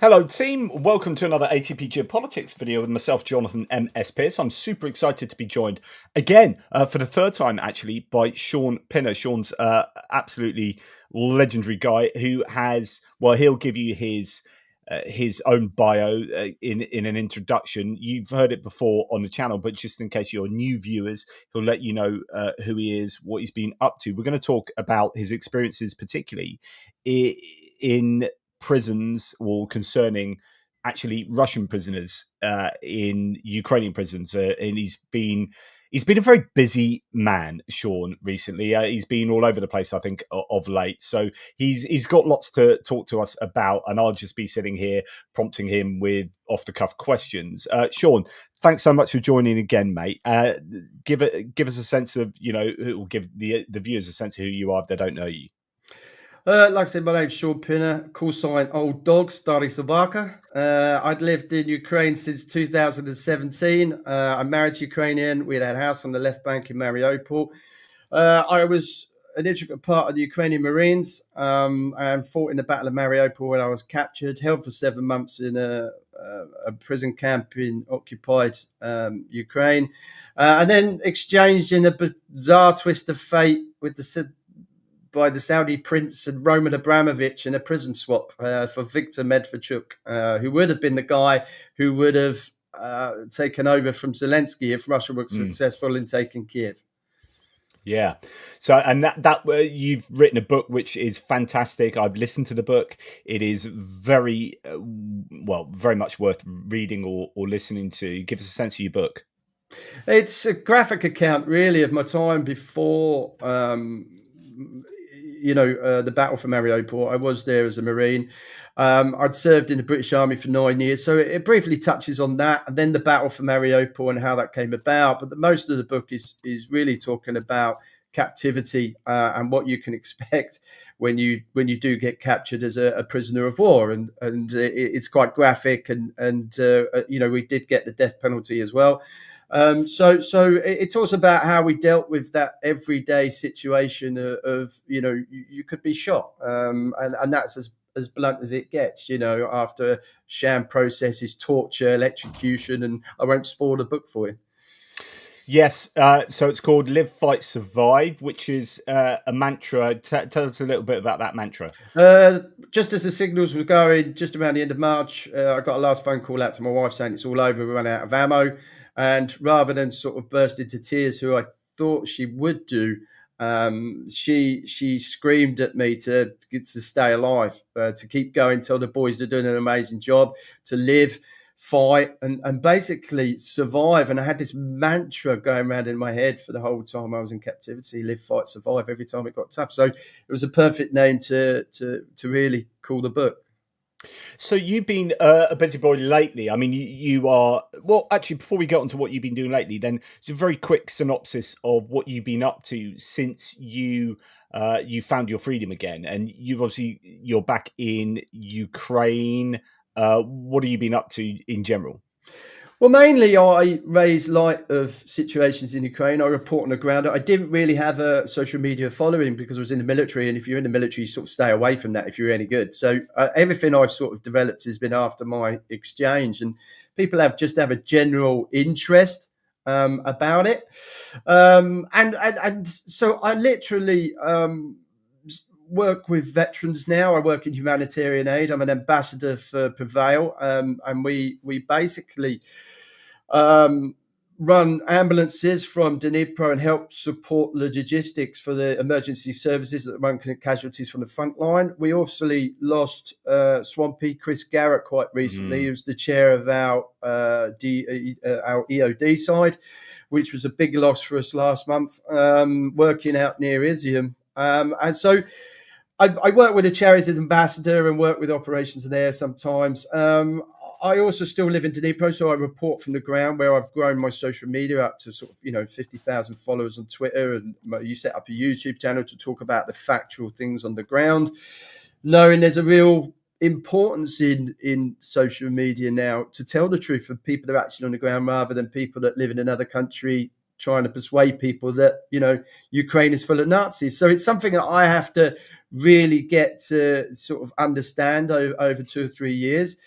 Hello team, welcome to another ATP Geopolitics video with myself, Jonathan M.S. Pearce. I'm super excited to be joined again for the third time actually by Shaun Pinner. Shaun's absolutely legendary guy who has, well, he'll give you his own bio in an introduction. You've heard it before on the channel, but just in case you're new viewers, he'll let you know who he is, what he's been up to. We're going to talk about his experiences, particularly in prisons, or concerning actually Russian prisoners in Ukrainian prisons, and he's been a very busy man, Shaun, recently. He's been all over the place, I think, of late. So he's got lots to talk to us about, and I'll just be sitting here prompting him with off the cuff questions. Shaun, thanks so much for joining again, mate. Give us a sense of, or give the viewers a sense of who you are if they don't know you. Like I said, my name's Shaun Pinner, call sign Old Dog, Stary Sobaka. I'd lived in Ukraine since 2017. I'm married to Ukrainian. We had a house on the left bank in Mariupol. I was an integral part of the Ukrainian Marines and fought in the Battle of Mariupol when I was captured, held for 7 months in a prison camp in occupied Ukraine, and then exchanged in a bizarre twist of fate with by the Saudi prince and Roman Abramovich in a prison swap for Viktor Medvedchuk, who would have been the guy who would have taken over from Zelensky if Russia were successful in taking Kiev. Yeah. So, and that you've written a book which is fantastic. I've listened to the book. It is very, very much worth reading or listening to. Give us a sense of your book. It's a graphic account, really, of my time before the battle for Mariupol. I was there as a Marine. I'd served in the British Army for 9 years. So it briefly touches on that, and then the battle for Mariupol and how that came about. But most of the book is really talking about captivity and what you can expect when you do get captured as a prisoner of war. And it's quite graphic. And we did get the death penalty as well. So it talks about how we dealt with that everyday situation of you could be shot, and that's as blunt as it gets, after sham processes, torture, electrocution, and I won't spoil the book for you. Yes, so it's called Live, Fight, Survive, which is a mantra. Tell us a little bit about that mantra. Just as the signals were going, just around the end of March, I got a last phone call out to my wife saying it's all over, we run out of ammo. And rather than sort of burst into tears, who I thought she would do, she screamed at me to stay alive, to keep going, tell the boys they're doing an amazing job, to live, fight, and basically survive. And I had this mantra going around in my head for the whole time I was in captivity: live, fight, survive, every time it got tough. So it was a perfect name to really call the book. So you've been a busy boy lately. I mean, you are, well, actually, before we get on to what you've been doing lately, then it's a very quick synopsis of what you've been up to since you found your freedom again. And you're back in Ukraine. What have you been up to in general? Well, mainly I raise light of situations in Ukraine. I report on the ground. I didn't really have a social media following because I was in the military. And if you're in the military, you sort of stay away from that if you're any good. So everything I've sort of developed has been after my exchange. And people have a general interest about it. And so I literally work with veterans now. I work in humanitarian aid. I'm an ambassador for Prevail, and we basically run ambulances from Dnipro and help support the logistics for the emergency services that run casualties from the front line. We also lost Swampy Chris Garrett quite recently, who's the chair of our EOD side, which was a big loss for us last month, working out near Izium. And so I work with the charities as ambassador and work with operations there sometimes. I also still live in Dnipro, so I report from the ground, where I've grown my social media up to sort of 50,000 followers on Twitter, and you set up a YouTube channel to talk about the factual things on the ground, knowing there's a real importance in social media now to tell the truth of people that are actually on the ground, rather than people that live in another country trying to persuade people that, Ukraine is full of Nazis. So it's something that I have to really get to sort of understand over 2 or 3 years,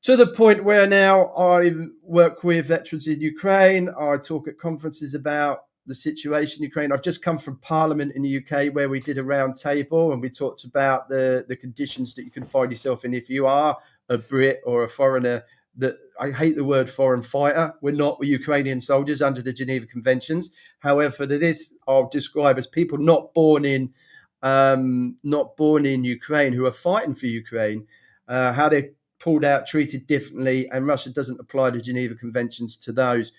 to the point where now I work with veterans in Ukraine. I talk at conferences about the situation in Ukraine. I've just come from Parliament in the UK, where we did a round table and we talked about the conditions that you can find yourself in if you are a Brit or a foreigner. That I hate the word foreign fighter. We're not Ukrainian soldiers under the Geneva Conventions. However, this I'll describe as people not born in Ukraine who are fighting for Ukraine. How they're pulled out, treated differently, and Russia doesn't apply the Geneva Conventions to those.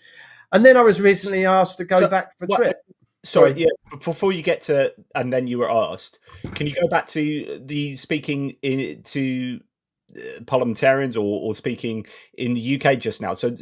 And then I was recently asked to go back for a trip. Sorry, yeah. Before you get to, and then you were asked, can you go back to the speaking to parliamentarians or speaking in the UK just now? So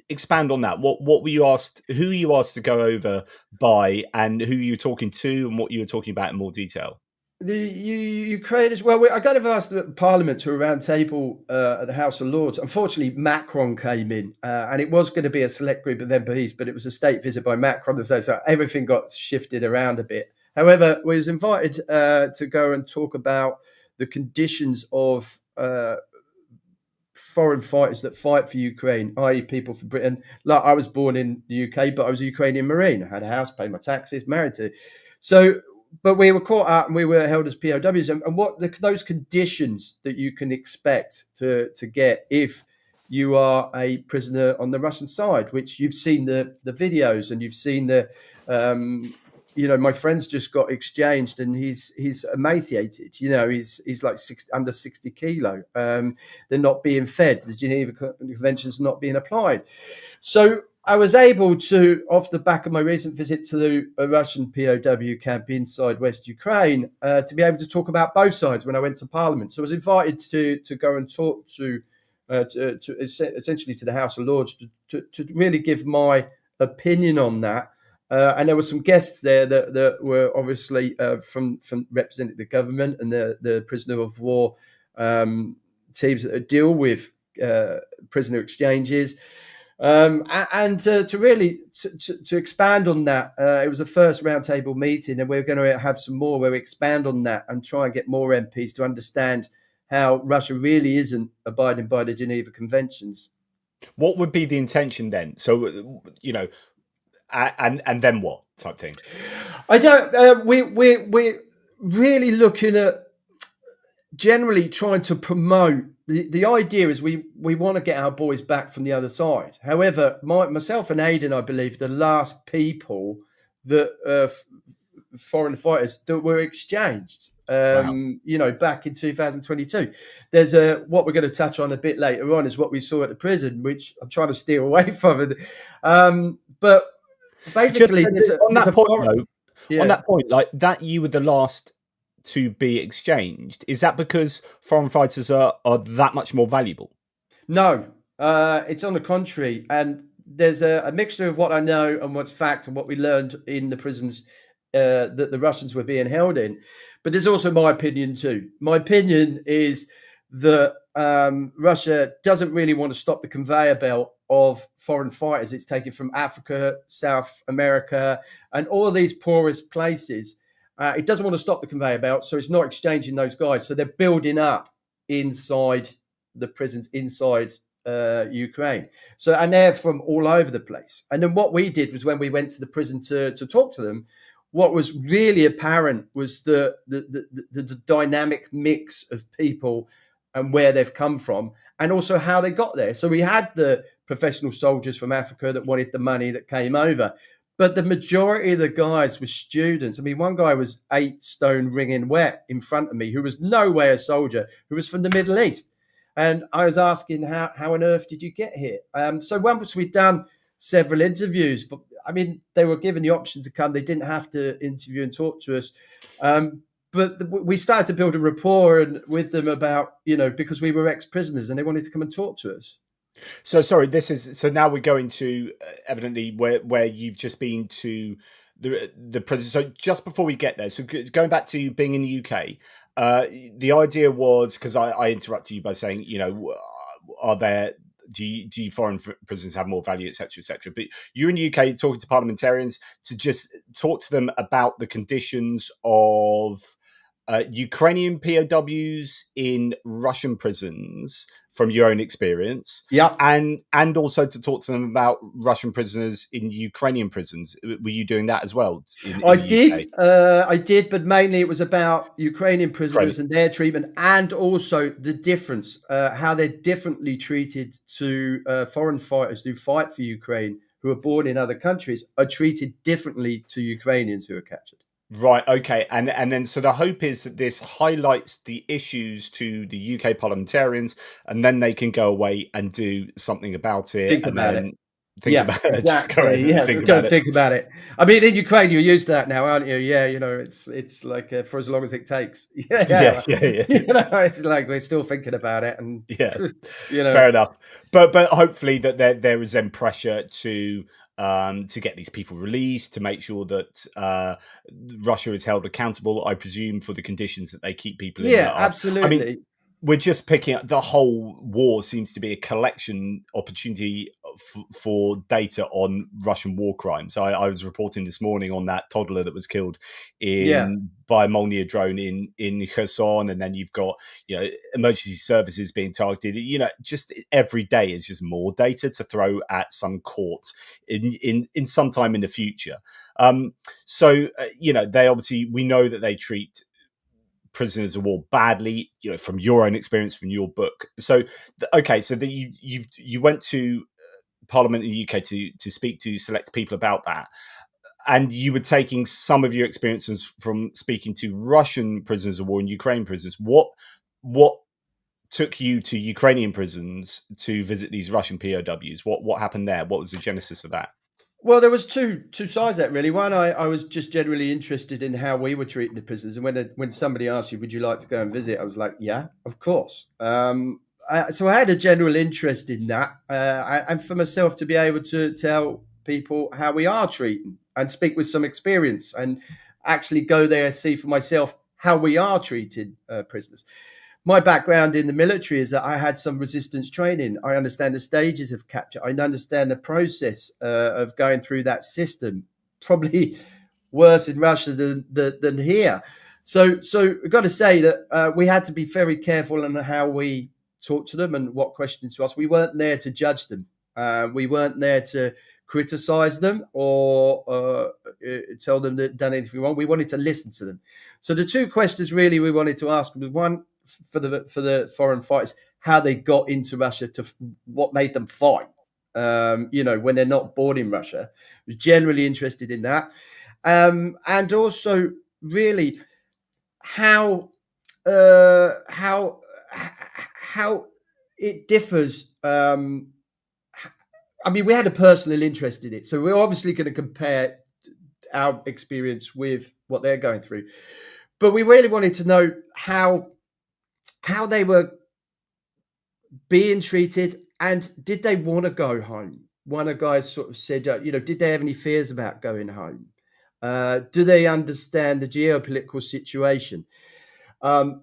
expand on that. What were you asked? Who were you asked to go over by, and who you were talking to, and what you were talking about in more detail? The Ukraine as well. I got asked at Parliament to a round table at the House of Lords. Unfortunately, Macron came in, and it was going to be a select group of MPs, but it was a state visit by Macron, so everything got shifted around a bit. However, we was invited to go and talk about the conditions of foreign fighters that fight for Ukraine, i.e. people from Britain. Like, I was born in the UK, but I was a Ukrainian Marine. I had a house, paid my taxes, married to. So, but we were caught out and we were held as POWs. And what those conditions that you can expect to get if you are a prisoner on the Russian side, which you've seen the videos and you've seen the, my friend's just got exchanged and he's emaciated. He's like under 60 kilo. They're not being fed. The Geneva Convention's not being applied. So I was able to, off the back of my recent visit to a Russian POW camp inside West Ukraine, to be able to talk about both sides when I went to Parliament. So I was invited to go and talk to essentially to the House of Lords to really give my opinion on that. And there were some guests there that were obviously from representing the government and the prisoner of war teams that deal with prisoner exchanges. And to really to expand on that, it was the first roundtable meeting, and we're going to have some more where we expand on that and try and get more MPs to understand how Russia really isn't abiding by the Geneva Conventions. What would be the intention then? So, and then what type thing? I don't. We're really looking at generally trying to promote. The idea is we want to get our boys back from the other side. However, myself and Aidan, I believe, the last people that foreign fighters that were exchanged. Wow. Back in 2022. There's what we're going to touch on a bit later on is what we saw at the prison, which I'm trying to steer away from. But basically, on that point, like that, you were the last to be exchanged. Is that because foreign fighters are that much more valuable? No, it's on the contrary. And there's a mixture of what I know and what's fact and what we learned in the prisons that the Russians were being held in. But there's also my opinion too. My opinion is that Russia doesn't really want to stop the conveyor belt of foreign fighters it's taken from Africa, South America, and all of these poorest places. It doesn't want to stop the conveyor belt, so it's not exchanging those guys. So they're building up inside the prisons inside Ukraine. So, and they're from all over the place. And then what we did was when we went to the prison to talk to them, what was really apparent was the dynamic mix of people and where they've come from and also how they got there. So we had the professional soldiers from Africa that wanted the money that came over. But the majority of the guys were students. I mean, one guy was 8 stone wringing wet in front of me who was no way a soldier, who was from the Middle East. And I was asking, how on earth did you get here? So once we'd done several interviews, I mean, they were given the option to come. They didn't have to interview and talk to us. But we started to build a rapport with them about, because we were ex-prisoners and they wanted to come and talk to us. So sorry, so now we're going to evidently where you've just been to the prison. So just before we get there, so going back to being in the UK, the idea was, because I interrupted you by saying, are there do foreign prisons have more value, etc., etc. But you're in the UK talking to parliamentarians to just talk to them about the conditions of Ukrainian POWs in Russian prisons from your own experience, Yeah. and also to talk to them about Russian prisoners in Ukrainian prisons. Were you doing that as well in the UK? I did, but mainly it was about Ukrainian prisoners and their treatment, and also the difference, how they're differently treated to foreign fighters who fight for Ukraine, who are born in other countries, are treated differently to Ukrainians who are captured. Right. Okay. And then so the hope is that this highlights the issues to the UK parliamentarians, and then they can go away and do something about it, Think and about then it. think Yeah, about it. Just go exactly. ahead and Yeah, think go about it. think about it. I mean, in Ukraine, you're used to that now, aren't you? Yeah, it's like for as long as it takes. Yeah, Yeah. yeah. Yeah. Yeah. It's like we're still thinking about it, and Yeah. you know, Fair enough. But hopefully that there is then pressure to get these people released, to make sure that Russia is held accountable, I presume, for the conditions that they keep people in that yeah, are. I mean, absolutely. we're just picking up the whole war seems to be a collection opportunity for data on Russian war crimes. I was reporting this morning on that toddler that was killed Yeah, in by a Molniya drone in Kherson, and then you've got emergency services being targeted. Just every day is just more data to throw at some court in some time in the future. They obviously, we know that they treat prisoners of war badly, from your own experience, from your book. So you went to Parliament in the UK to speak to select people about that, and you were taking some of your experiences from speaking to Russian prisoners of war and Ukraine prisoners. What took you to Ukrainian prisons to visit these Russian POWs? What happened there? What was the genesis of that? well, there was two sides to that really. One, I was just generally interested in how we were treating the prisoners, and when somebody asked you, "Would you like to go and visit?" I was like, "Yeah, of course." So I had a general interest in that, and for myself to be able to tell people how we are treating and speak with some experience and actually go there and see for myself how we are treating prisoners. My background in the military is that I had some resistance training. I understand the stages of capture. I understand the process of going through that system. Probably worse in Russia than here. So I've got to say that we had to be very careful on how we talk to them and what questions to ask. We weren't there to judge them. We weren't there to criticize them or tell them that done anything wrong. We wanted to listen to them. So the two questions really we wanted to ask was one for the foreign fighters, how they got into Russia, to what made them fight. When they're not born in Russia, was generally interested in that, and also really how how it differs. I mean, we had a personal interest in it, so we're obviously going to compare our experience with what they're going through, but we really wanted to know how they were being treated, and did they want to go home? One of the guys sort of said, did they have any fears about going home? Do they understand the geopolitical situation?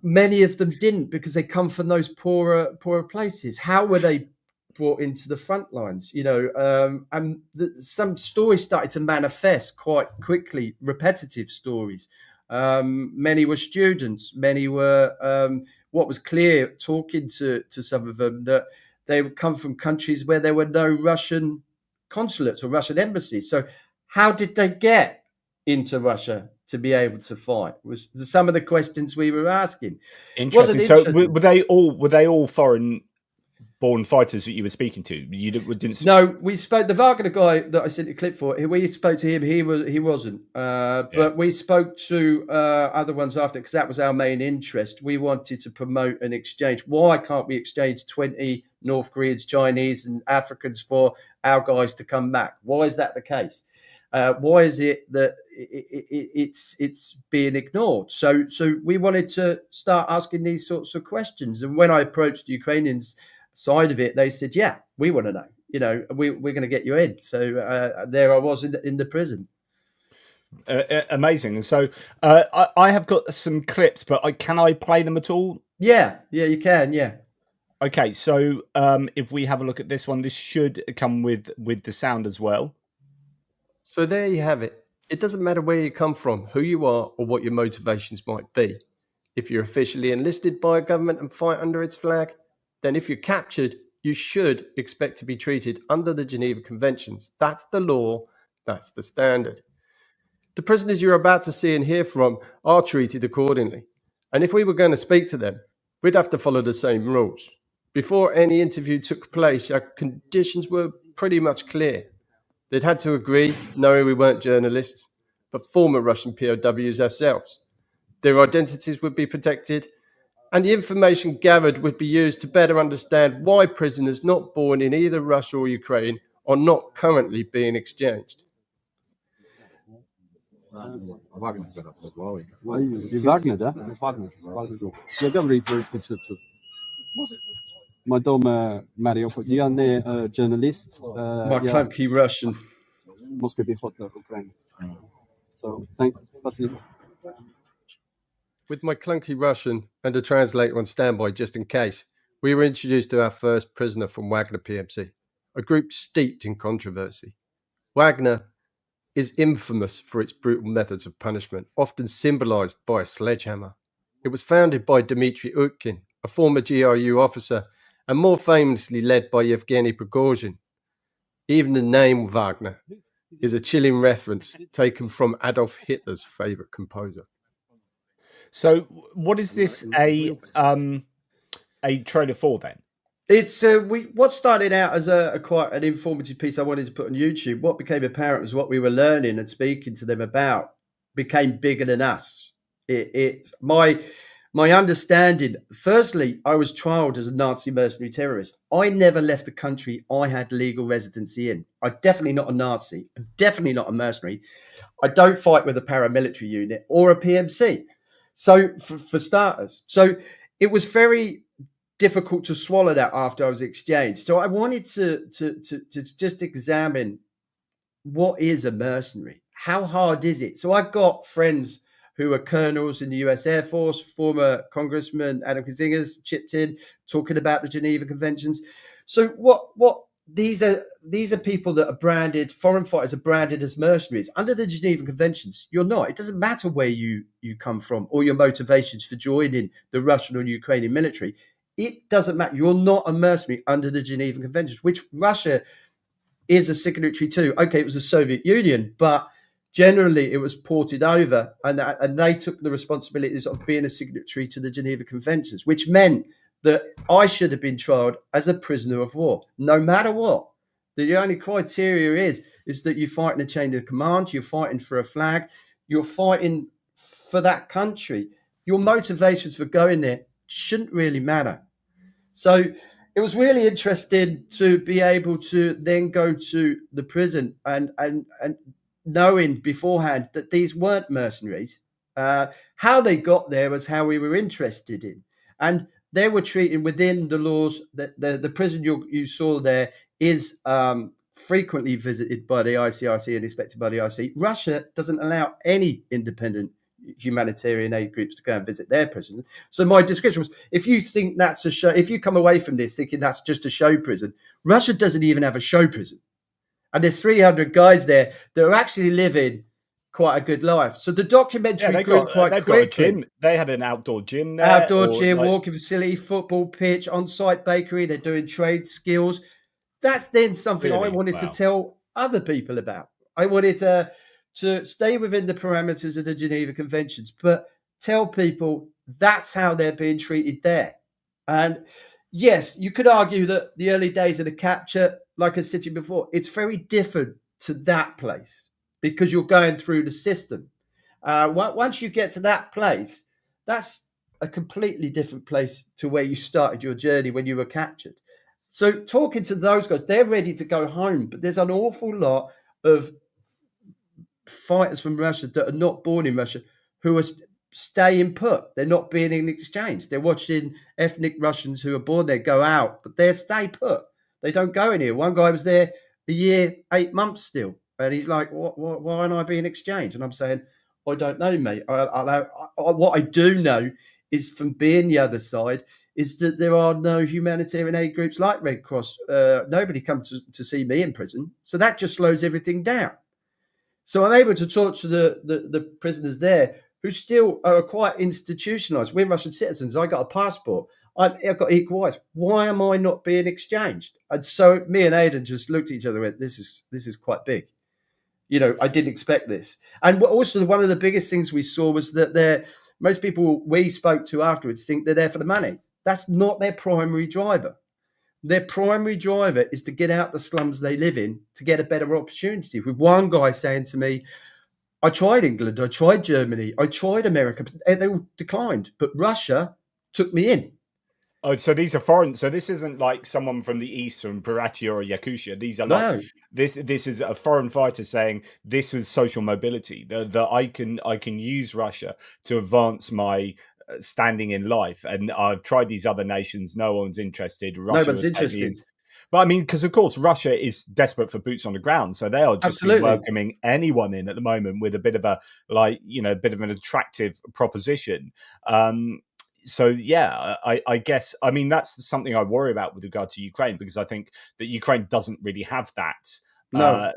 Many of them didn't, because they come from those poorer places. How were they brought into the front lines? And some stories started to manifest quite quickly, repetitive stories. Many were students. Many were. What was clear, talking to some of them, that they would come from countries where there were no Russian consulates or Russian embassies. So, how did they get into Russia to be able to fight? Was some of the questions we were asking. Interesting. Wasn't So interesting. were they all foreign born fighters that you were speaking to? You didn't. No, we spoke. The Wagner guy that I sent a clip for, we spoke to him. He wasn't. Yeah. But we spoke to other ones after, because that was our main interest. We wanted to promote an exchange. Why can't we exchange 20 North Koreans, Chinese, and Africans for our guys to come back? Why is that the case? Why is it that it's being ignored? So we wanted to start asking these sorts of questions. And when I approached the Ukrainians side of it, they said, "Yeah, we want to know. We're going to get you in." So there I was in the prison. Amazing. And so I have got some clips, but can I play them at all? Yeah, you can. Yeah. Okay, so if we have a look at this one, this should come with the sound as well. So there you have it. It doesn't matter where you come from, who you are, or what your motivations might be. If you're officially enlisted by a government and fight under its flag, then if you're captured, you should expect to be treated under the Geneva Conventions. That's the law, that's the standard. The prisoners you're about to see and hear from are treated accordingly. And if we were going to speak to them, we'd have to follow the same rules. Before any interview took place, our conditions were pretty much clear. They'd had to agree, knowing we weren't journalists, but former Russian POWs ourselves. Their identities would be protected, and the information gathered would be used to better understand why prisoners not born in either Russia or Ukraine are not currently being exchanged. Wagner, да? Wagner. Jag gav reaper to. My dom Mario, jag är journalist. My clunky Russian. Måste bli hot of Ukraine. So, thank you. With my clunky Russian and a translator on standby just in case, we were introduced to our first prisoner from Wagner PMC, a group steeped in controversy. Wagner is infamous for its brutal methods of punishment, often symbolized by a sledgehammer. It was founded by Dmitry Utkin, a former GRU officer, and more famously led by Yevgeny Prigozhin. Even the name Wagner is a chilling reference taken from Adolf Hitler's favorite composer. So, what is this a trailer for then? It's what started out as a quite an informative piece I wanted to put on YouTube. What became apparent was what we were learning and speaking to them about became bigger than us. It's my understanding. Firstly, I was trialed as a Nazi mercenary terrorist. I never left the country I had legal residency in. I'm definitely not a Nazi. I'm definitely not a mercenary. I don't fight with a paramilitary unit or a PMC. So for starters, so it was very difficult to swallow that after I was exchanged. So I wanted to just examine what is a mercenary? How hard is it? So I've got friends who are colonels in the US Air Force, former Congressman Adam Kinzinger's chipped in, talking about the Geneva Conventions. So what these are people that are branded, foreign fighters are branded as mercenaries. Under the Geneva Conventions, you're not. It doesn't matter where you come from or your motivations for joining the Russian or Ukrainian military. It doesn't matter. You're not a mercenary under the Geneva Conventions, which Russia is a signatory to. Okay, it was the Soviet Union, but generally it was ported over, and they took the responsibilities of being a signatory to the Geneva Conventions, which meant that I should have been tried as a prisoner of war, no matter what. The only criteria is that you fight in a chain of command, you're fighting for a flag, you're fighting for that country. Your motivations for going there shouldn't really matter. So it was really interesting to be able to then go to the prison and knowing beforehand that these weren't mercenaries. How they got there was how we were interested in. And they were treated within the laws that the prison you saw there is frequently visited by the ICRC and inspected by the IC. Russia doesn't allow any independent humanitarian aid groups to go and visit their prison. So my description was, if you think that's a show, if you come away from this thinking that's just a show prison, Russia doesn't even have a show prison. And there's 300 guys there that are actually living quite a good life. So the documentary grew quite quickly. They had an outdoor gym there. Outdoor gym, walking facility, football pitch, on-site bakery. They're doing trade skills. That's then something I wanted to tell other people about. I wanted to stay within the parameters of the Geneva Conventions, but tell people that's how they're being treated there. And yes, you could argue that the early days of the capture, like I said to you before, it's very different to that place because you're going through the system. Once you get to that place, that's a completely different place to where you started your journey when you were captured. So talking to those guys, they're ready to go home, but there's an awful lot of fighters from Russia that are not born in Russia who are staying put. They're not being in exchange. They're watching ethnic Russians who are born there go out, but they're stay put. They don't go in here. One guy was there a year, 8 months still, and he's like, why aren't I being exchanged? And I'm saying, I don't know, mate. What I do know is from being the other side is that there are no humanitarian aid groups like Red Cross. Nobody comes to see me in prison. So that just slows everything down. So I'm able to talk to the prisoners there who still are quite institutionalized. We're Russian citizens. I got a passport. I've got equal rights. Why am I not being exchanged? And so me and Aidan just looked at each other and went, this is quite big. I didn't expect this. And also one of the biggest things we saw was that most people we spoke to afterwards think they're there for the money. That's not their primary driver. Their primary driver is to get out the slums they live in to get a better opportunity. With one guy saying to me, I tried England, I tried Germany, I tried America, but they all declined. But Russia took me in. Oh, so these are foreign. So this isn't like someone from the east, from Buryatia or Yakutia. These are like this is a foreign fighter saying this was social mobility. That I can use Russia to advance my standing in life. And I've tried these other nations. No one's interested. Russia No one's interested. But I mean, because of course Russia is desperate for boots on the ground, so they are just welcoming anyone in at the moment with a bit of a bit of an attractive proposition. So yeah, I guess, I mean, that's something I worry about with regard to Ukraine, because I think that Ukraine doesn't really have that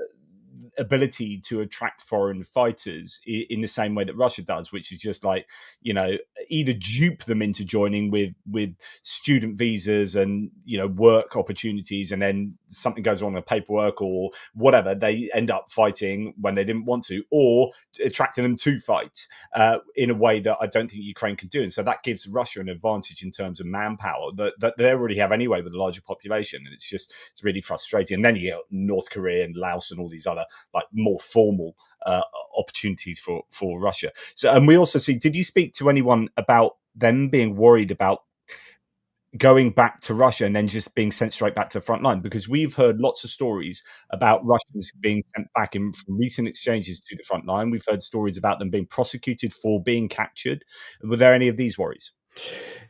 ability to attract foreign fighters in the same way that Russia does, which is just like, either dupe them into joining with student visas and, work opportunities, and then something goes wrong with paperwork or whatever, they end up fighting when they didn't want to, or attracting them to fight in a way that I don't think Ukraine can do. And so that gives Russia an advantage in terms of manpower that they already have anyway with a larger population. And it's really frustrating. And then you get North Korea and Laos and all these other like more formal opportunities for Russia. So, and we also see, did you speak to anyone about them being worried about going back to Russia and then just being sent straight back to the front line? Because we've heard lots of stories about Russians being sent back in recent exchanges to the front line. We've heard stories about them being prosecuted for being captured. Were there any of these worries?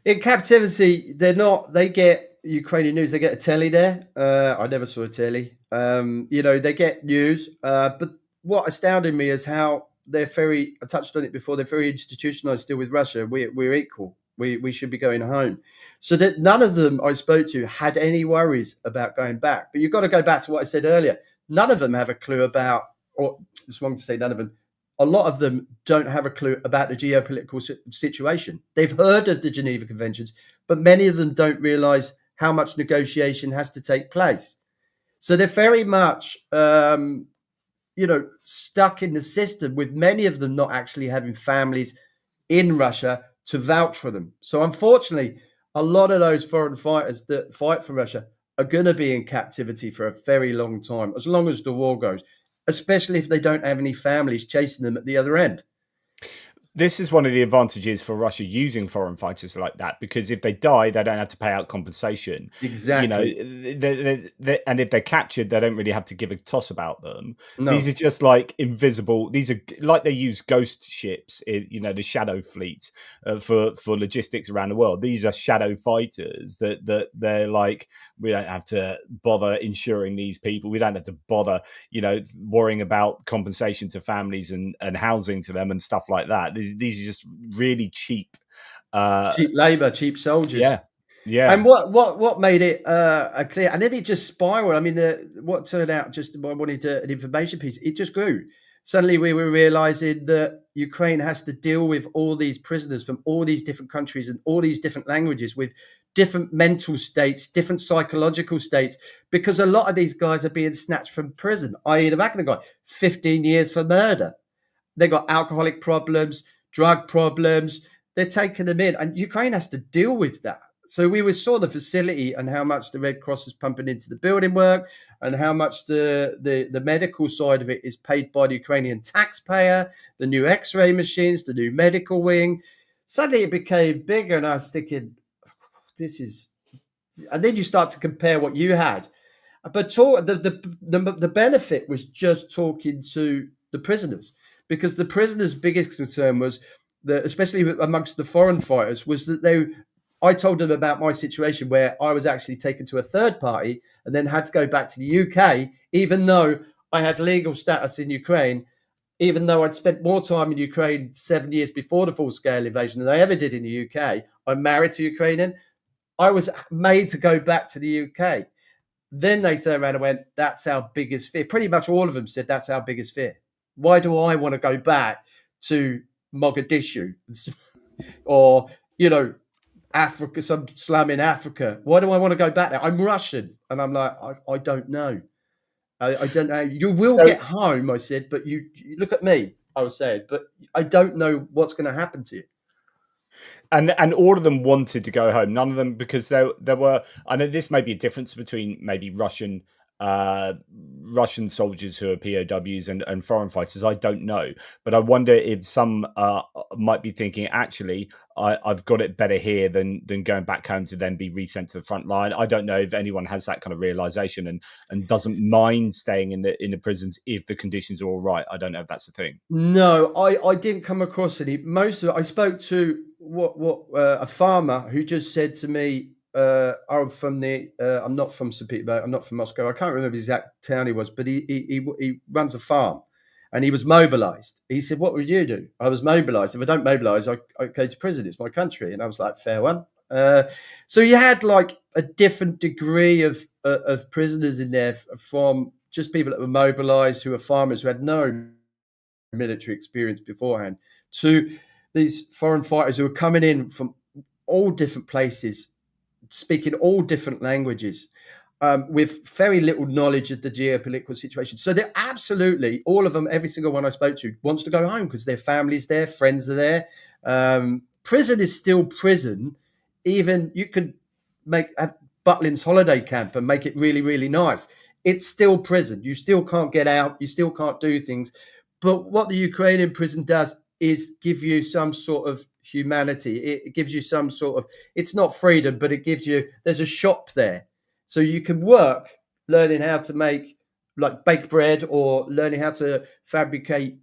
In captivity, they get Ukrainian news. They get a telly there. I never saw a telly. They get news. But what astounded me is how they're I touched on it before, they're very institutionalized still with Russia. We're equal. We should be going home. So that none of them I spoke to had any worries about going back. But you've got to go back to what I said earlier. None of them have a clue about, or it's wrong to say none of them, a lot of them don't have a clue about the geopolitical situation. They've heard of the Geneva Conventions, but many of them don't realize how much negotiation has to take place. So they're very much, stuck in the system, with many of them not actually having families in Russia to vouch for them. So unfortunately, a lot of those foreign fighters that fight for Russia are going to be in captivity for a very long time, as long as the war goes, especially if they don't have any families chasing them at the other end. This is one of the advantages for Russia using foreign fighters like that, because if they die, they don't have to pay out compensation. Exactly. And if they're captured, they don't really have to give a toss about them. No. These are just like invisible. These are like they use ghost ships, the shadow fleet for logistics around the world. These are shadow fighters that they're like, we don't have to bother insuring these people. We don't have to bother, worrying about compensation to families and housing to them and stuff like that. These are just really cheap labor, cheap soldiers. Yeah. And what made it clear, and then it just spiraled. I mean, what turned out just I wanted an information piece. It just grew. Suddenly, we were realizing that Ukraine has to deal with all these prisoners from all these different countries and all these different languages, with different mental states, different psychological states, because a lot of these guys are being snatched from prison. I.e., the Wagner guy, 15 years for murder. They got alcoholic problems, drug problems. They're taking them in, and Ukraine has to deal with that. So we saw the facility and how much the Red Cross is pumping into the building work, and how much the medical side of it is paid by the Ukrainian taxpayer, the new X-ray machines, the new medical wing. Suddenly it became bigger, and I was thinking, and then you start to compare what you had. But the benefit was just talking to the prisoners, because the prisoners' biggest concern was that, especially amongst the foreign fighters, was that I told them about my situation where I was actually taken to a third party and then had to go back to the UK, even though I had legal status in Ukraine, even though I'd spent more time in Ukraine 7 years before the full-scale invasion than I ever did in the UK. I'm married to Ukrainian. I was made to go back to the UK. Then they turned around and went, that's our biggest fear. Pretty much all of them said that's our biggest fear. Why do I want to go back to Mogadishu or, Africa, some slum in Africa? Why do I want to go back there? I'm Russian. And I'm like, I don't know. I don't know. You will get home, I said, but you look at me, I was saying, but I don't know what's going to happen to you. And all of them wanted to go home. None of them, because there were. I know this may be a difference between maybe Russian soldiers who are POWs and foreign fighters. I don't know, but I wonder if some might be thinking, actually, I've got it better here than going back home to then be resent to the front line. I don't know if anyone has that kind of realization and doesn't mind staying in the prisons if the conditions are all right. I don't know if that's the thing. No, I didn't come across any. Most of it, I spoke to a farmer who just said to me, I'm not from St. Petersburg, I'm not from Moscow. I can't remember the exact town he was, but he runs a farm, and he was mobilized. He said, "What would you do?" I was mobilized. If I don't mobilize, I go to prison. It's my country. And I was like, fair one. So you had like a different degree of prisoners in there, from just people that were mobilized, who were farmers, who had no military experience beforehand, to these foreign fighters who were coming in from all different places, speaking all different languages, with very little knowledge of the geopolitical situation. So they're absolutely, all of them, every single one I spoke to wants to go home because their family's there, friends are there. Prison is still prison. Even you could have Butlins holiday camp and make it really, really nice. It's still prison. You still can't get out. You still can't do things. But what the Ukrainian prison does is give you some sort of humanity. It gives you some sort of, it's not freedom, but it gives you, there's a shop there. So you can work learning how to make, like, bake bread, or learning how to fabricate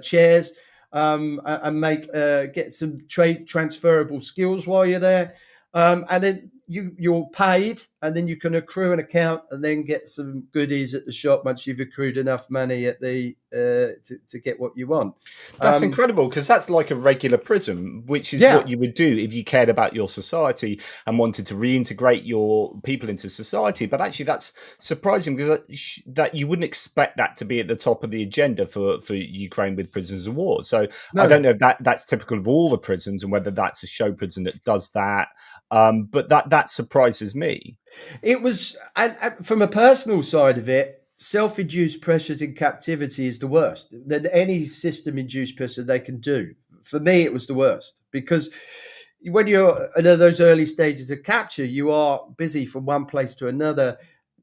chairs, and make get some trade transferable skills while you're there. And then you're paid, and then you can accrue an account and then get some goodies at the shop once you've accrued enough money at the to get what you want. That's incredible, because that's like a regular prison, which is what you would do if you cared about your society and wanted to reintegrate your people into society. But actually, that's surprising, because that you wouldn't expect that to be at the top of the agenda for Ukraine with prisoners of war. So I don't know if that's typical of all the prisons, and whether that's a show prison that does that. But that surprises me. It was, and from a personal side of it, self-induced pressures in captivity is the worst than any system-induced pressure they can do. For me, it was the worst, because when you're in those early stages of capture, you are busy from one place to another,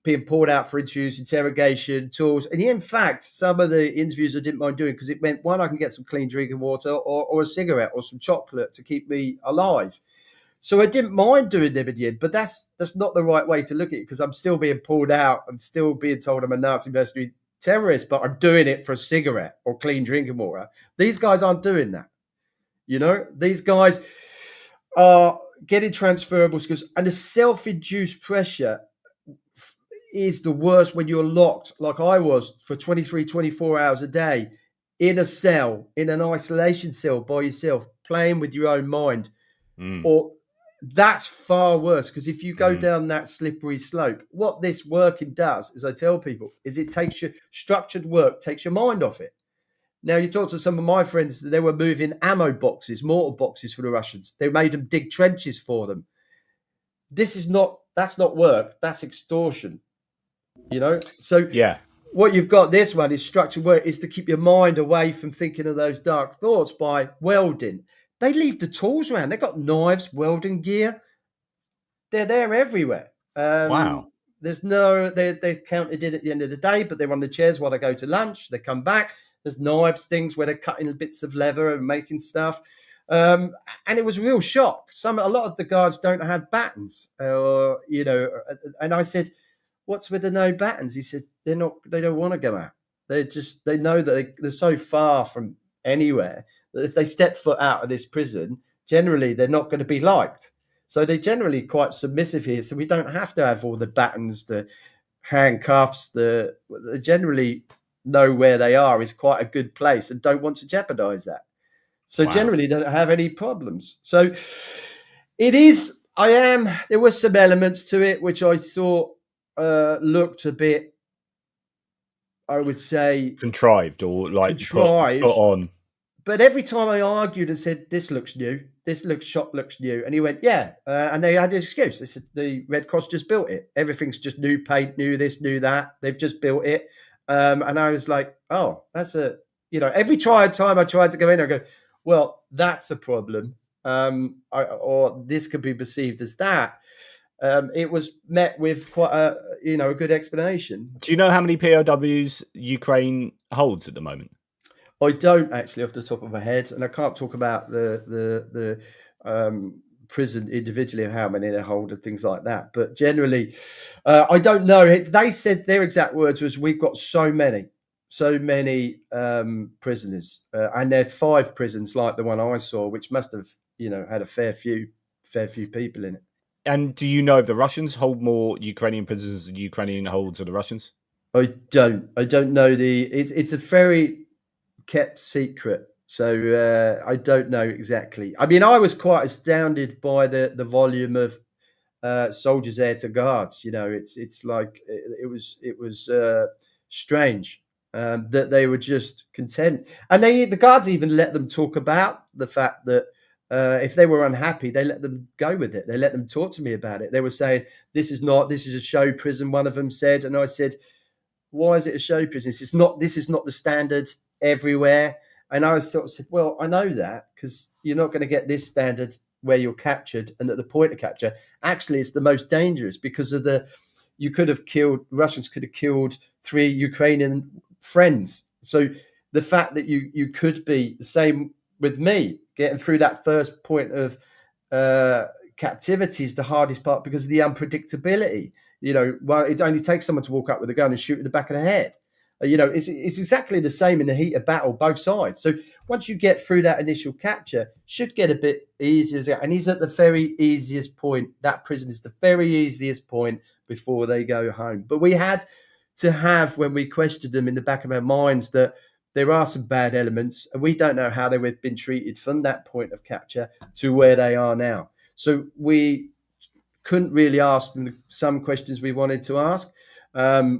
being pulled out for interviews, interrogation, tools. And in fact, some of the interviews I didn't mind doing, because it meant, one, I can get some clean drinking water, or a cigarette, or some chocolate to keep me alive. So I didn't mind doing them in the end, but that's not the right way to look at it, because I'm still being pulled out and still being told I'm a Nazi mercenary terrorist, but I'm doing it for a cigarette or clean drinking water. These guys aren't doing that. These guys are getting transferable skills, and the self-induced pressure is the worst when you're locked, like I was, for 23, 24 hours a day in a cell, in an isolation cell by yourself, playing with your own mind. Or that's far worse, because if you go down that slippery slope, what this working does, as I tell people, is it takes your structured work, takes your mind off it. Now, you talk to some of my friends, they were moving ammo boxes, mortar boxes for the Russians. They made them dig trenches for them. That's not work. That's extortion. So what you've got, this one is structured work, is to keep your mind away from thinking of those dark thoughts by welding. They leave the tools around. They've got knives, welding gear. They're there everywhere. Wow. They're counted in at the end of the day, but they're on the chairs while they go to lunch. They come back. There's knives, things where they're cutting bits of leather and making stuff. And it was a real shock. A lot of the guards don't have battens, and I said, "What's with the no battens?" He said, they don't want to go out. They know that they're so far from anywhere that if they step foot out of this prison, generally they're not going to be liked. So they're generally quite submissive here. So we don't have to have all the battens, the handcuffs. They generally know where they are is quite a good place and don't want to jeopardize that. So generally don't have any problems. So it is I am. There were some elements to it which I thought looked a bit, I would say, Contrived or like contrived. put on. But every time I argued and said, this looks new, this shop looks new. And he went, yeah. And they had an excuse. They said, the Red Cross just built it. Everything's just new paint, new this, new that. They've just built it. And I was like, oh, that's every time I tried to go in, I go, well, that's a problem. Or this could be perceived as that. It was met with quite a good explanation. Do you know how many POWs Ukraine holds at the moment? I don't actually off the top of my head, and I can't talk about the prison individually of how many they hold and things like that. But generally, I don't know. They said their exact words was, "We've got so many prisoners, and there are 5 prisons like the one I saw, which must have had a fair few people in it." And do you know if the Russians hold more Ukrainian prisoners than Ukrainian holds of the Russians? I don't know it's a very kept secret, so I don't know exactly. I mean, I was quite astounded by the volume of soldiers there to guards. It's like it was strange that they were just content, and the guards even let them talk about the fact that if they were unhappy, they let them go with it. They let them talk to me about it. They were saying, this is a show prison, one of them said, and I said, why is it a show prison? This is not the standard everywhere. And I was sort of said, well, I know that, because you're not going to get this standard where you're captured, and at the point of capture, actually it's the most dangerous because of Russians could have killed 3 Ukrainian friends. So the fact that you could be the same with me, getting through that first point of captivity is the hardest part because of the unpredictability. It only takes someone to walk up with a gun and shoot in the back of the head. It's exactly the same in the heat of battle, both sides. So once you get through that initial capture, should get a bit easier. And he's at the very easiest point. That prison is the very easiest point before they go home. But we had to have, when we questioned them, in the back of our minds that there are some bad elements, and we don't know how they would have been treated from that point of capture to where they are now. So we couldn't really ask them some questions we wanted to ask.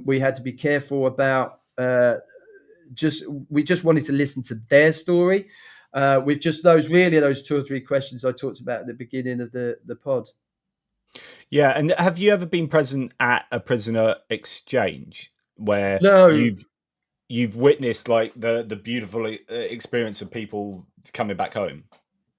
We had to be careful about we just wanted to listen to their story with just those 2 or 3 questions I talked about at the beginning of the pod. Yeah, and have you ever been present at a prisoner exchange where you've witnessed like the beautiful experience of people coming back home?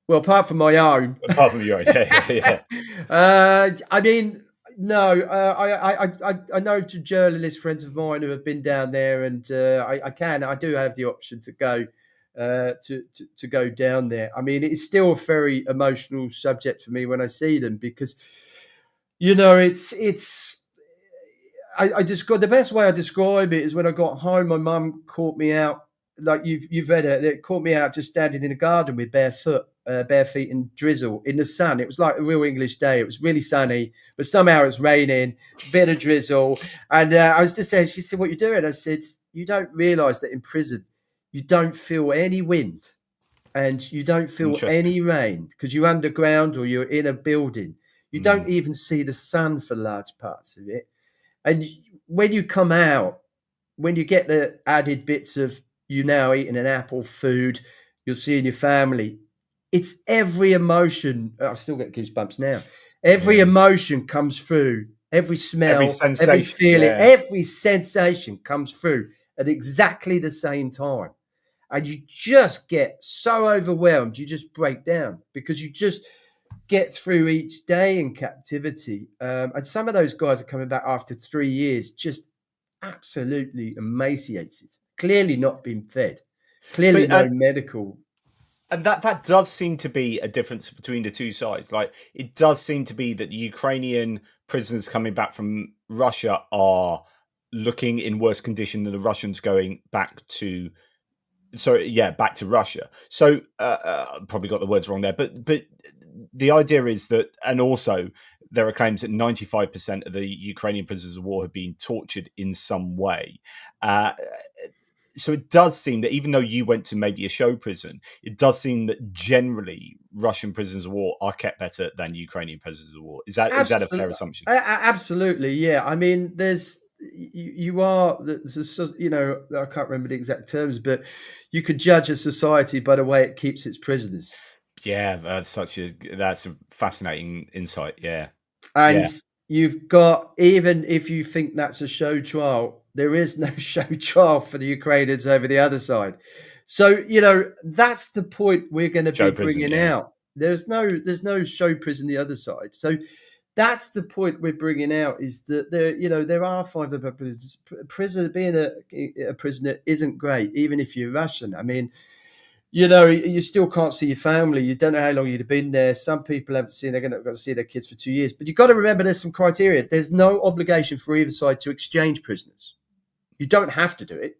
Well, apart from my own. Apart from your own, yeah. I mean, no. I know journalist friends of mine who have been down there, and I do have the option to go to go down there. I mean, it's still a very emotional subject for me when I see them because, it's. I describe the best way I describe it is when I got home, my mum caught me out, like you've read it. It caught me out just standing in the garden with bare feet and drizzle in the sun. It was like a real English day. It was really sunny, but somehow it's raining, bit of drizzle. And I was just saying, she said, "What are you doing?" I said, "You don't realise that in prison, you don't feel any wind and you don't feel any rain because you're underground or you're in a building. You don't even see the sun for large parts of it. And when you come out, when you get the added bits of you now eating an apple, food, you're seeing your family, it's every emotion. I still get goosebumps now. Every emotion comes through, every smell, every feeling, every sensation comes through at exactly the same time. And you just get so overwhelmed, you just break down because you just get through each day in captivity. And some of those guys are coming back after 3 years, just absolutely emaciated, clearly not been fed, clearly no medical. And that does seem to be a difference between the two sides. Like, it does seem to be that the Ukrainian prisoners coming back from Russia are looking in worse condition than the Russians going back to Russia. So probably got the words wrong there, but the idea is that, and also there are claims that 95% of the Ukrainian prisoners of war have been tortured in some way. so it does seem that even though you went to maybe a show prison, it does seem that generally Russian prisoners of war are kept better than Ukrainian prisoners of war. Is that a fair Absolutely, assumption? absolutely, yeah. I mean, you are, you know, I can't remember the exact terms, but you could judge a society by the way it keeps its prisoners. Yeah, that's a fascinating insight. Yeah, And yeah, you've got, even if you think that's a show trial, there is no show trial for the Ukrainians over the other side. So, you know, that's the point we're going to be show prison. bringing Yeah, out. There's no show prison the other side. So that's the point we're bringing out, is that there are 5 other prisoners. Prisoner, being a prisoner isn't great, even if you're Russian. I mean, you still can't see your family. You don't know how long you'd have been there. Some people haven't seen, they're going to see their kids for 2 years. But you've got to remember there's some criteria. There's no obligation for either side to exchange prisoners. You don't have to do it.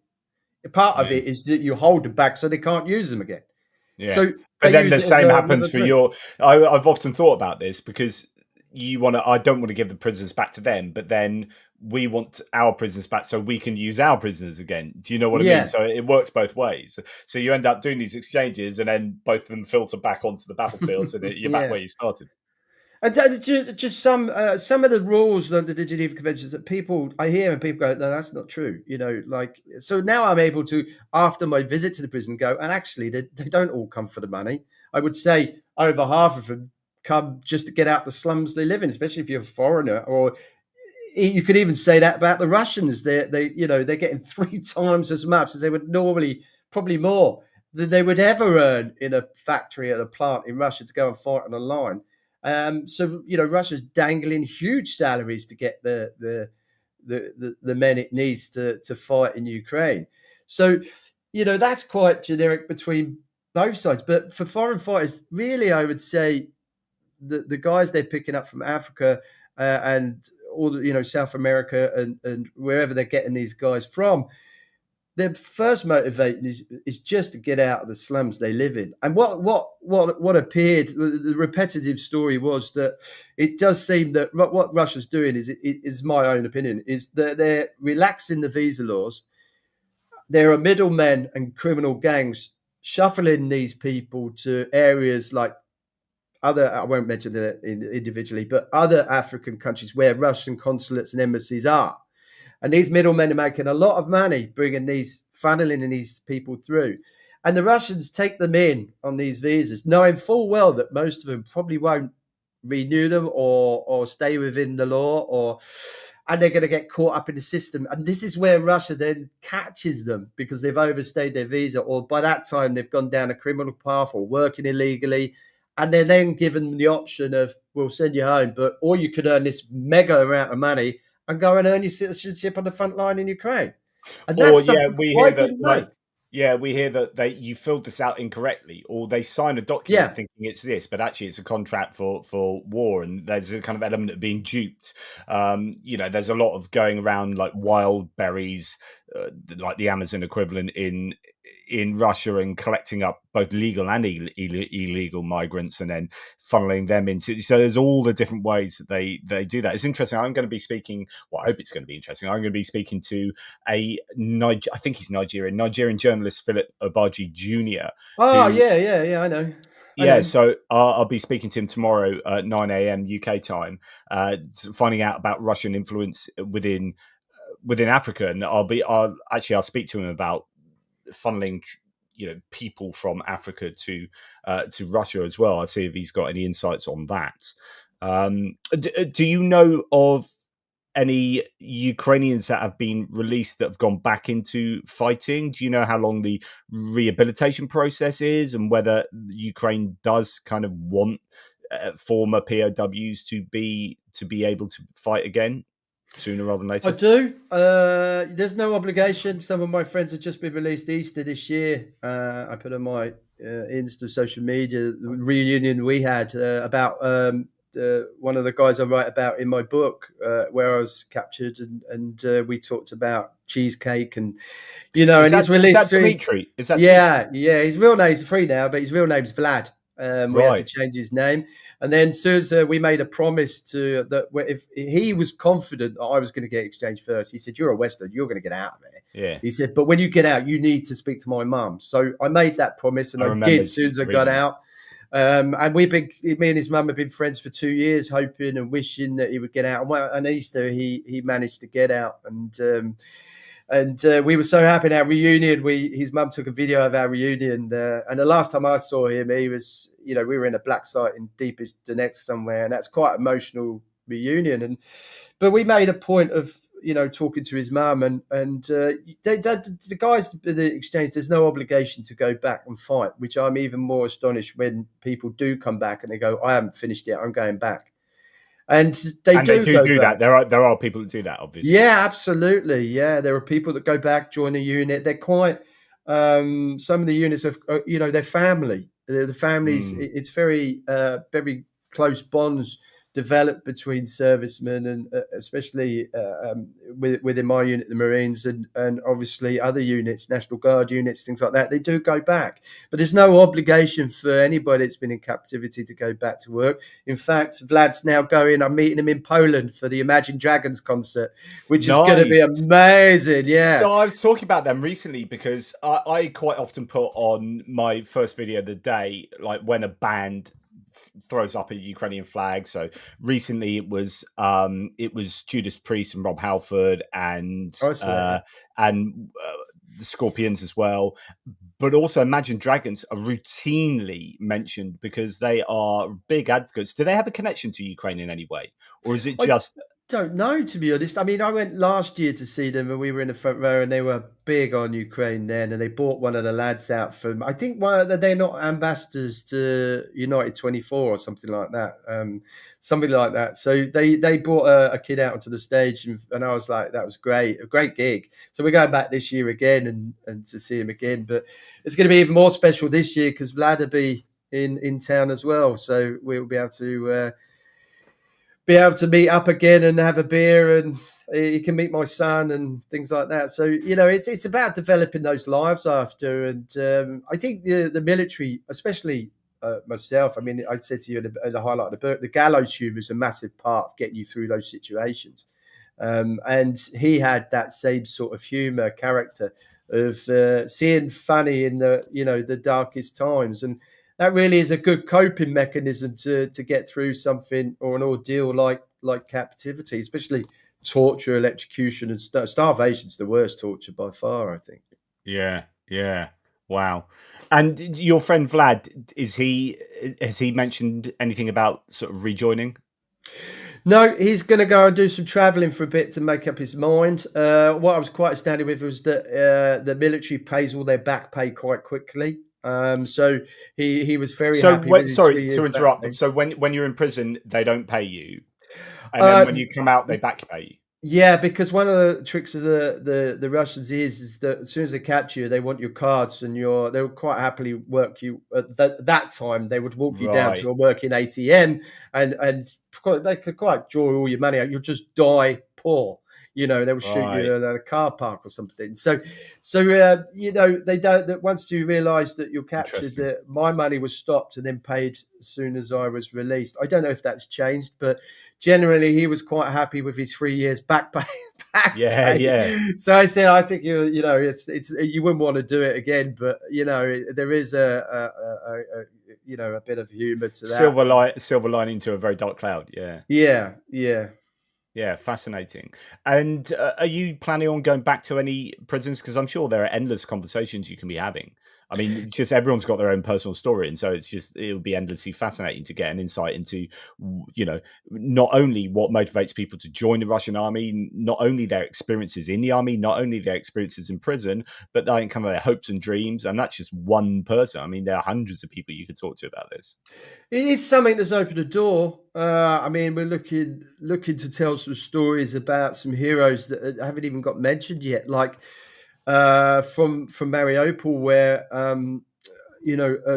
Part of yeah. it is that you hold them back so they can't use them again. Yeah. So But they then use the it as same another happens for group. I've often thought about this, because I don't want to give the prisoners back to them, but then we want our prisoners back so we can use our prisoners again. Do you know what I mean? Yeah. So it works both ways. So you end up doing these exchanges, and then both of them filter back onto the battlefields, and you're back Yeah. where you started. And just some of the rules of the Geneva Conventions that I hear, and people go, no, that's not true. So now I'm able to, after my visit to the prison, go, and actually they don't all come for the money. I would say over half of them come just to get out the slums they live in, especially if you're a foreigner. Or you could even say that about the Russians. They're getting 3 times as much as they would normally, probably more, than they would ever earn in a factory at a plant in Russia to go and fight on a line. So Russia's dangling huge salaries to get the men it needs to fight in Ukraine. So that's quite generic between both sides. But for foreign fighters, really, I would say the guys they're picking up from Africa and all the South America and wherever they're getting these guys from, their first motivation is just to get out of the slums they live in. And what appeared, the repetitive story was that it does seem that what Russia's doing is my own opinion, is that they're relaxing the visa laws. There are middlemen and criminal gangs shuffling these people to areas like I won't mention it individually, but other African countries where Russian consulates and embassies are. And these middlemen are making a lot of money funneling these people through. And the Russians take them in on these visas, knowing full well that most of them probably won't renew them or stay within the law, and they're going to get caught up in the system. And this is where Russia then catches them, because they've overstayed their visa, or by that time they've gone down a criminal path or working illegally. And they're then given the option of, we'll send you home, or you could earn this mega amount of money and go and earn your citizenship on the front line in Ukraine. And Or that's something we I hear that didn't know. we hear that you filled this out incorrectly, or they sign a document Yeah. thinking it's this, but actually it's a contract for war, and there's a kind of element of being duped. There's a lot of going around like wild berries, like the Amazon equivalent in Russia, and collecting up both legal and illegal migrants, and then funneling them into. So there's all the different ways that they do that. It's interesting. I'm going to be speaking. Well, I hope it's going to be interesting. I'm going to be speaking to I think he's Nigerian journalist Philip Obaji Jr. Oh, who, yeah. I know. yeah, so I'll be speaking to him tomorrow at 9 a.m. UK time, finding out about Russian influence within Africa, and I'll speak to him about funneling people from Africa to Russia as well. I'll see if he's got any insights on that. Do you know of any Ukrainians that have been released that have gone back into fighting? Do you know how long the rehabilitation process is, and whether Ukraine does kind of want former POWs to be able to fight again sooner rather than later? I do. There's no obligation. Some of my friends have just been released Easter this year. I put on my Insta social media the reunion we had about one of the guys I write about in my book, where I was captured, and we talked about cheesecake, and he's released. Is that Dimitri? Is that Dimitri? Yeah. His real name's free now, but his real name's Vlad. We had to change his name. And then soon as we made a promise that if he was confident that I was going to get exchanged first, he said, "You're a Western, you're going to get out of it." Yeah. He said, but when you get out, you need to speak to my mum. So I made that promise, and I remember did as soon as I got reading that. out. And me and his mum have been friends for 2 years, hoping and wishing that he would get out. And on Easter, he managed to get out, and we were so happy in our reunion. His mum took a video of our reunion, and the last time I saw him, he was, we were in a black site in deepest Donetsk somewhere, and that's quite emotional reunion. But we made a point of talking to his mum, and the guys at the exchange, there's no obligation to go back and fight, which I'm even more astonished when people do come back and they go, I haven't finished yet, I'm going back. And they do go back. that. There are people that do that, obviously. Yeah, absolutely. Yeah, there are people that go back, join a unit. They're quite. Some of the units of they're family. The families. It's very very close bonds developed between servicemen, and especially within my unit, the Marines, and obviously other units, National Guard units, things like that. They do go back, but there's no obligation for anybody that's been in captivity to go back to work. In fact, Vlad's now going. I'm meeting him in Poland for the Imagine Dragons concert, which is going to be amazing. Yeah. So I was talking about them recently because I quite often put on my first video of the day, like when a band throws up a Ukrainian flag. So recently it was Judas Priest and Rob Halford and the Scorpions as well. But also Imagine Dragons are routinely mentioned because they are big advocates. Do they have a connection to Ukraine in any way? Or is it just... don't know, to be honest. I mean, I went last year to see them and we were in the front row and they were big on Ukraine then, and they bought one of the lads out from, I think they're not ambassadors to United 24 or something like that. So they brought a kid out onto the stage, and I was like, that was great, a great gig. So we're going back this year again and to see him again, but it's going to be even more special this year because Vlad will be in town as well. So we'll be able to meet up again and have a beer, and he can meet my son and things like that. So, it's about developing those lives after. And I think the military, especially myself, I mean, I said to you at the highlight of the book, the gallows humor is a massive part of getting you through those situations. And he had that same sort of humor character of seeing funny in the darkest times. And that really is a good coping mechanism to get through something or an ordeal like captivity, especially torture, electrocution, and starvation's the worst torture by far, I think. Yeah. Wow. And your friend Vlad, has he mentioned anything about sort of rejoining? No, he's going to go and do some travelling for a bit to make up his mind. What I was quite astounded with was that the military pays all their back pay quite quickly. So he was very happy with his 3 years to interrupt, back pay. so when you're in prison, they don't pay you, and then when you come out, they back pay you? Yeah, because one of the tricks of the Russians is that as soon as they capture you, they want your cards, and they would quite happily work you at that time. They would walk you down to a working ATM, and they could quite draw all your money out. You'll just die poor. They will shoot you in a car park or something. So they don't. That once you realise that you're captured, that my money was stopped and then paid as soon as I was released. I don't know if that's changed, but generally he was quite happy with his 3 years back pay. Yeah. So I said, I think it's you wouldn't want to do it again, but there is a bit of humour to that. Silver lining to a very dark cloud. Yeah, fascinating. And are you planning on going back to any prisons? Because I'm sure there are endless conversations you can be having. I mean, just everyone's got their own personal story, and so it'll be endlessly fascinating to get an insight into, not only what motivates people to join the Russian army, not only their experiences in the army, not only their experiences in prison, but kind of their hopes and dreams. And that's just one person. I mean, there are hundreds of people you could talk to about this. It is something that's opened a door. I mean, we're looking to tell some stories about some heroes that haven't even got mentioned yet, like from Mariupol, where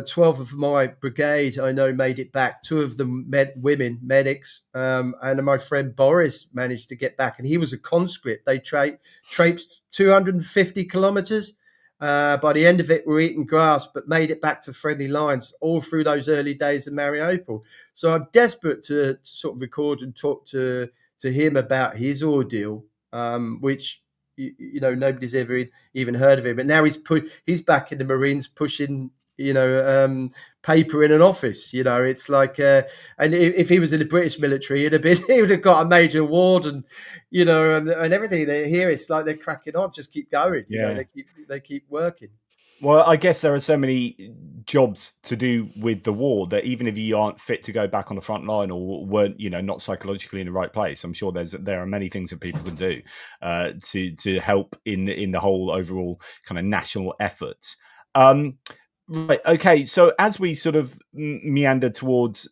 12 of my brigade I know made it back. 2 of them women medics, and my friend Boris managed to get back, and he was a conscript. They traipsed 250 kilometers. By the end of it, we're eating grass, but made it back to friendly lines all through those early days of Mariupol. So I'm desperate to sort of record and talk to him about his ordeal, which nobody's ever even heard of him. But now he's back in the Marines pushing, paper in an office. It's like, and if he was in the British military, he would have got a major award, and and everything. Here it's like they're cracking on, just keep going. Yeah. They keep working. Well, I guess there are so many jobs to do with the war that even if you aren't fit to go back on the front line or weren't, not psychologically in the right place, I'm sure there are many things that people can do to help in the whole overall kind of national effort. Right. Okay. So as we sort of meander towards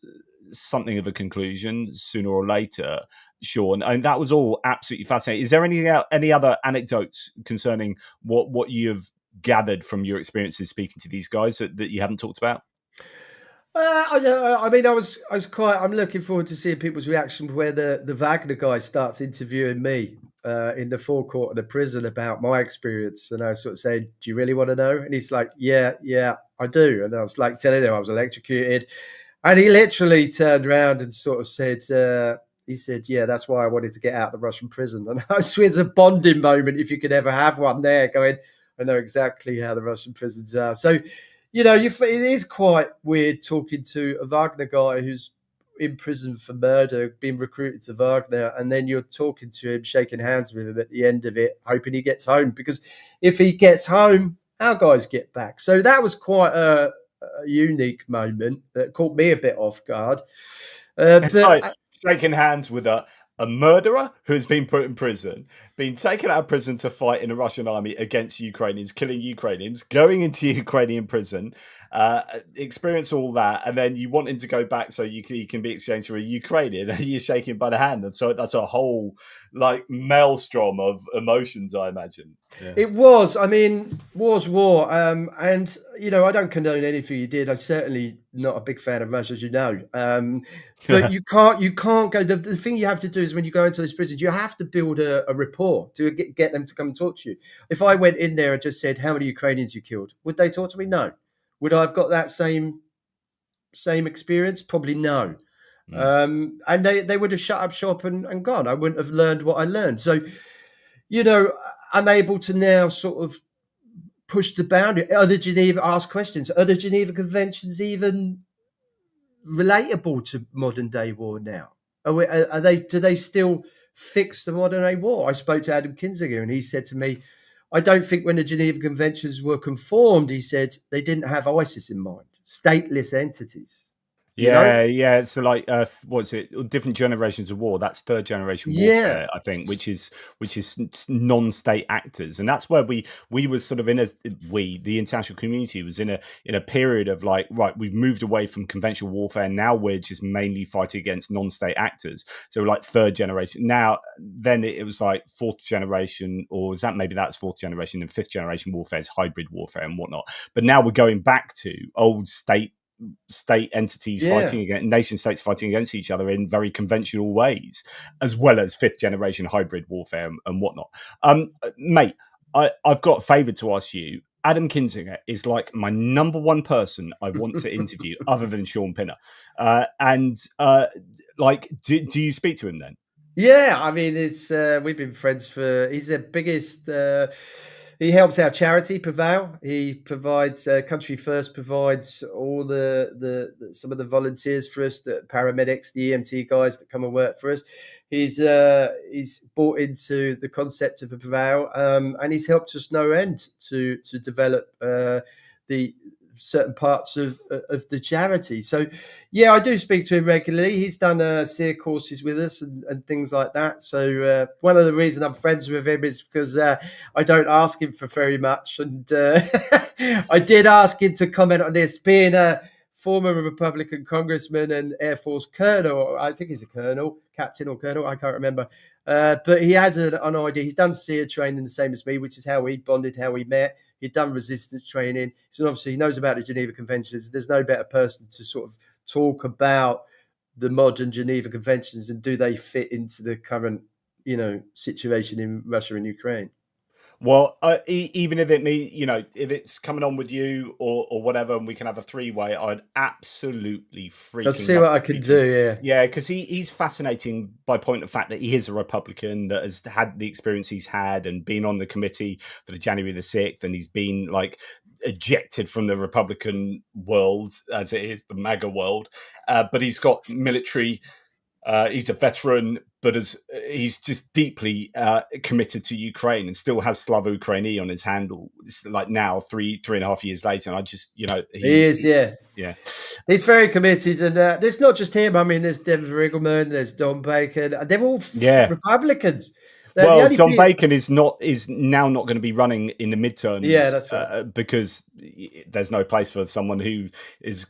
something of a conclusion sooner or later, Shaun, and that was all absolutely fascinating. Is there any other anecdotes concerning what you've gathered from your experiences speaking to these guys that you haven't talked about? I mean, I was quite. I'm looking forward to seeing people's reaction where the Wagner guy starts interviewing me in the forecourt of the prison about my experience, and I was sort of saying, "Do you really want to know?" And he's like, "Yeah, I do." And I was like telling him I was electrocuted, and he literally turned around and sort of said, he said, "Yeah, that's why I wanted to get out of the Russian prison." And I swear it's a bonding moment if you could ever have one there, going, "I know exactly how the Russian prisons are." So, it is quite weird talking to a Wagner guy who's in prison for murder, being recruited to Wagner, and then you're talking to him, shaking hands with him at the end of it, hoping he gets home. Because if he gets home, our guys get back. So that was quite a unique moment that caught me a bit off guard. It's like shaking hands with a murderer who's been put in prison, being taken out of prison to fight in the Russian army against Ukrainians, killing Ukrainians, going into Ukrainian prison, experience all that, and then you want him to go back so he can be exchanged for a Ukrainian, and you're shaking by the hand. And so that's a whole maelstrom of emotions, I imagine. Yeah. It was. I mean, war's war. And, I don't condone anything you did. I'm certainly not a big fan of Russia, as you know. But you can't go. The thing you have to do is when you go into those prisons, you have to build a rapport to get them to come and talk to you. If I went in there and just said, "How many Ukrainians you killed?" Would they talk to me? No. Would I have got that same experience? Probably no. And they would have shut up shop and gone. I wouldn't have learned what I learned. So, I'm able to now sort of push the boundary. Ask questions. Are the Geneva Conventions even relatable to modern day war now? Are they? Do they still fix the modern day war? I spoke to Adam Kinzinger, and he said to me, "I don't think when the Geneva Conventions were conformed, he said they didn't have ISIS in mind, stateless entities." Yeah. So what's it? Different generations of war. That's third generation warfare, I think, which is non-state actors, and that's where we were sort of the international community was in a period of we've moved away from conventional warfare. Now we're just mainly fighting against non-state actors. So third generation. Now then it was fourth generation, or is that maybe that's fourth generation, and fifth generation warfare is hybrid warfare and whatnot. But now we're going back to old state entities fighting against nation states, fighting against each other in very conventional ways, as well as fifth generation hybrid warfare and whatnot. Mate, I've got a favor to ask you. Adam Kinzinger is my number one person I want to interview other than Shaun Pinner. Do you speak to him then? Yeah, I mean, we've been friends he's the biggest. He helps our charity, POW. He provides Country First provides all the some of the volunteers for us, the paramedics, the EMT guys that come and work for us. He's bought into the concept of a POW, and he's helped us no end to develop the certain parts of the charity. So yeah, I do speak to him regularly. He's done SEER courses with us and things like that. So one of the reasons I'm friends with him is because I don't ask him for very much, and I did ask him to comment on this, being a former Republican congressman and Air Force colonel. I think he's a colonel, captain or colonel, I can't remember. But he had an idea. He's done SEER training the same as me, which is how we bonded, how we met. He'd done resistance training. So obviously he knows about the Geneva Conventions. There's no better person to sort of talk about the modern Geneva Conventions and do they fit into the current, situation in Russia and Ukraine. Well, even if if it's coming on with you or whatever, and we can have a three-way, I'd absolutely I'll freaking see love what I to can speak to him. do. Yeah. Yeah, because he's fascinating by point of fact that he is a Republican that has had the experience he's had and been on the committee for the January the 6th, and he's been like ejected from the Republican world as it is, the MAGA world. But he's got military. He's a veteran, but he's just deeply committed to Ukraine and still has Slava Ukraini on his handle. It's like now, 3.5 years later, and I just, He is, yeah. yeah. He's very committed, and there's not just him. I mean, there's Devin Riggleman, there's Don Bacon. They're all Republicans. The Well, only John Bacon is now not going to be running in the midterms. Yeah, that's right. Because there's no place for someone who is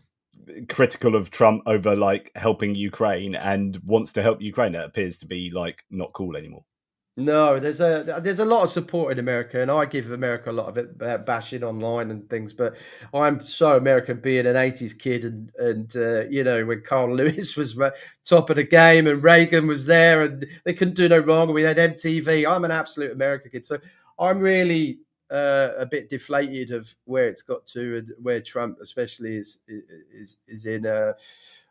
critical of Trump over like helping Ukraine and wants to help Ukraine. That appears to be like not cool anymore. No, there's a lot of support in America, and I give America a lot of it bashing online and things. But I'm so American, being an '80s kid, and when Carl Lewis was top of the game and Reagan was there, and they couldn't do no wrong. And we had MTV. I'm an absolute America kid, so I'm really a bit deflated of where it's got to and where Trump, especially, is in.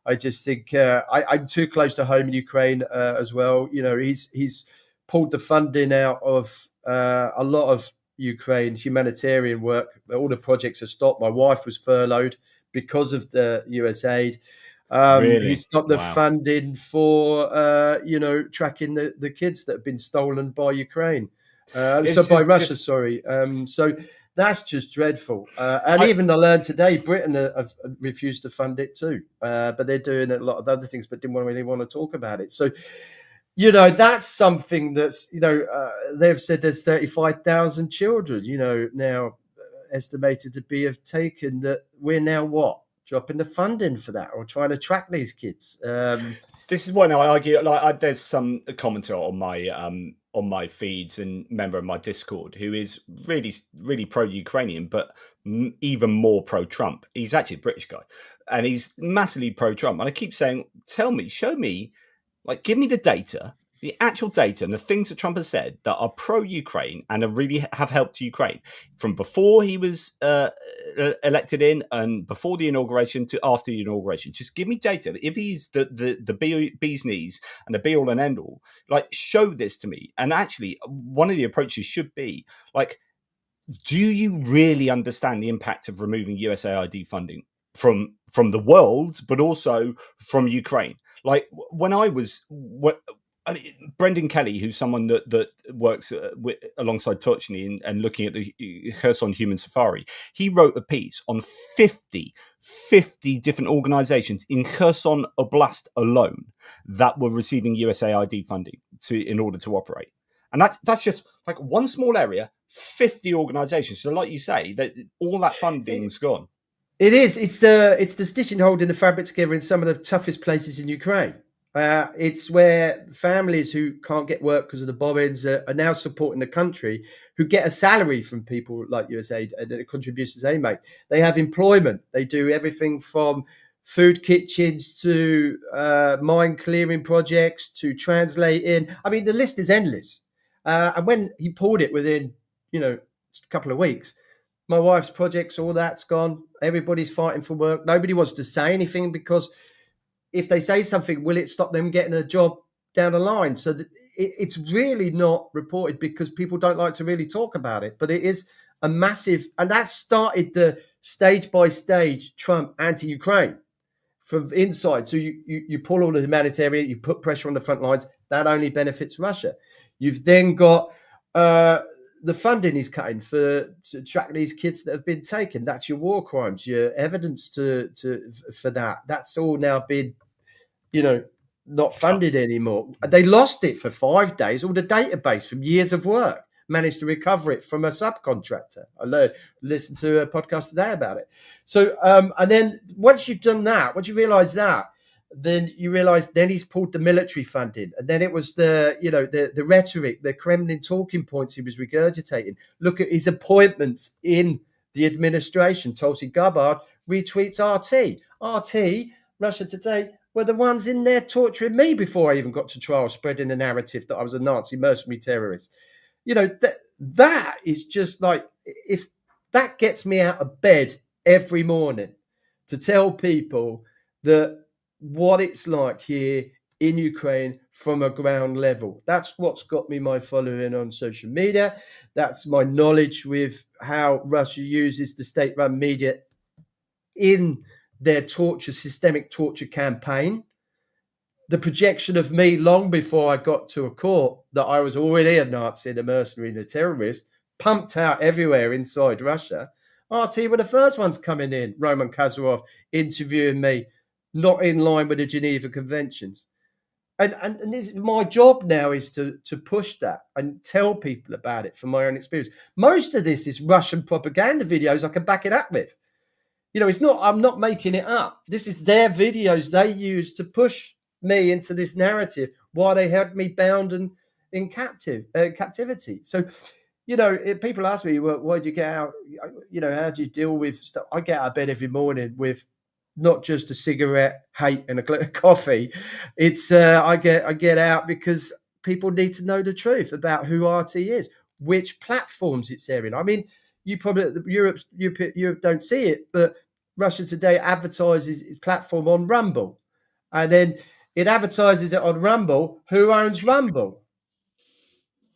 I just think I'm too close to home in Ukraine as well. He's pulled the funding out of a lot of Ukraine humanitarian work. All the projects are stopped. My wife was furloughed because of the US aid. Really? He stopped the Wow. funding for tracking the kids that have been stolen by Ukraine. By Russia, sorry. So that's just dreadful. And even I learned today, Britain have refused to fund it too. But they're doing a lot of other things, but didn't really want to talk about it. So, that's something that's, they've said there's 35,000 children, now estimated to be have taken, that we're now dropping the funding for that or trying to track these kids. This is when I argue. There's some commenter on my feeds and member of my Discord who is really, really pro-Ukrainian, but even more pro-Trump. He's actually a British guy, and he's massively pro-Trump. And I keep saying, show me, give me the data, the actual data, and the things that Trump has said that are pro-Ukraine and really have helped Ukraine from before he was elected in and before the inauguration to after the inauguration. Just give me data. If he's the bee's knees and the be all and end all, show this to me. And actually, one of the approaches should be do you really understand the impact of removing USAID funding from the world, but also from Ukraine? When I was Brendan Kelly, who's someone that works alongside Tochny and looking at the Kherson Human Safari, he wrote a piece on 50 different organizations in Kherson Oblast alone that were receiving USAID funding in order to operate. And that's just one small area, 50 organizations. So like you say, that all that funding's gone. It is. It's the stitching holding the fabric together in some of the toughest places in Ukraine. It's where families who can't get work because of the bombings are now supporting the country, who get a salary from people like USAID and the contributions they make. They have employment. They do everything from food kitchens to mine clearing projects to translating. I mean, the list is endless. And when he pulled it within, a couple of weeks, my wife's projects, all that's gone. Everybody's fighting for work. Nobody wants to say anything because if they say something, will it stop them getting a job down the line? So it's really not reported because people don't like to really talk about it. But it is a massive, and that started the stage by stage Trump anti-Ukraine from inside. So you pull all the humanitarian, you put pressure on the front lines. That only benefits Russia. You've then got the funding is cutting to track these kids that have been taken. That's your war crimes, your evidence for that. That's all now been, not funded anymore. They lost it for 5 days. All the database from years of work, managed to recover it from a subcontractor. I listened to a podcast today about it. So, and then once you've done that, once you realize that, then he's pulled the military funding, and then it was the rhetoric, the Kremlin talking points he was regurgitating. Look at his appointments in the administration. Tulsi Gabbard retweets RT, Russia Today were the ones in there torturing me before I even got to trial, spreading the narrative that I was a Nazi mercenary terrorist. that is just like, if that gets me out of bed every morning to tell people that what it's like here in Ukraine from a ground level. That's what's got me my following on social media. That's my knowledge with how Russia uses the state-run media in their systemic torture campaign. The projection of me long before I got to a court that I was already a Nazi, a mercenary, and a terrorist, pumped out everywhere inside Russia. RT were the first ones coming in, Roman Kazarov interviewing me, not in line with the Geneva Conventions. And this, my job now is to push that and tell people about it from my own experience. Most of this is Russian propaganda videos I can back it up with. It's not, I'm not making it up. This is their videos they use to push me into this narrative while they had me bound and in captivity. So, if people ask me, well, why do you get out? How do you deal with stuff? I get out of bed every morning with not just a cigarette, hate, and a coffee. It's I get out because people need to know the truth about who RT is, which platforms it's airing. I mean, you probably Europe don't see it, but Russia Today advertises its platform on Rumble, and then it advertises it on Rumble. Who owns Rumble?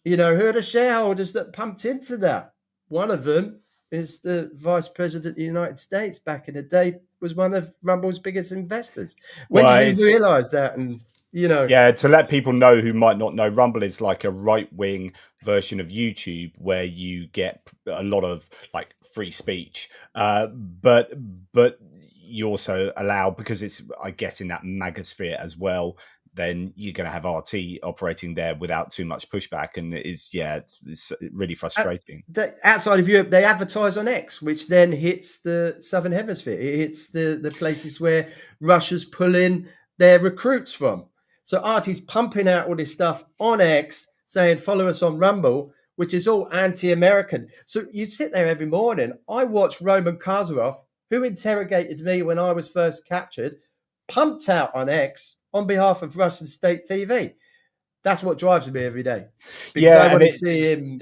Who are the shareholders that pumped into that? One of them is the Vice President of the United States. Back in the day, was one of Rumble's biggest investors. When did you realise that? And yeah, to let people know who might not know, Rumble is like a right-wing version of YouTube where you get a lot of like free speech, but you also allow, because it's, I guess, in that magosphere as well, then you're going to have RT operating there without too much pushback, and it's really frustrating. Outside of Europe, they advertise on X, which then hits the Southern Hemisphere. It hits the places where Russia's pulling their recruits from. So RT's pumping out all this stuff on X, saying follow us on Rumble, which is all anti-American. So you sit there every morning. I watch Roman Kazarov, who interrogated me when I was first captured, pumped out on X on behalf of Russian state TV. That's what drives me every day. Because I want to see him.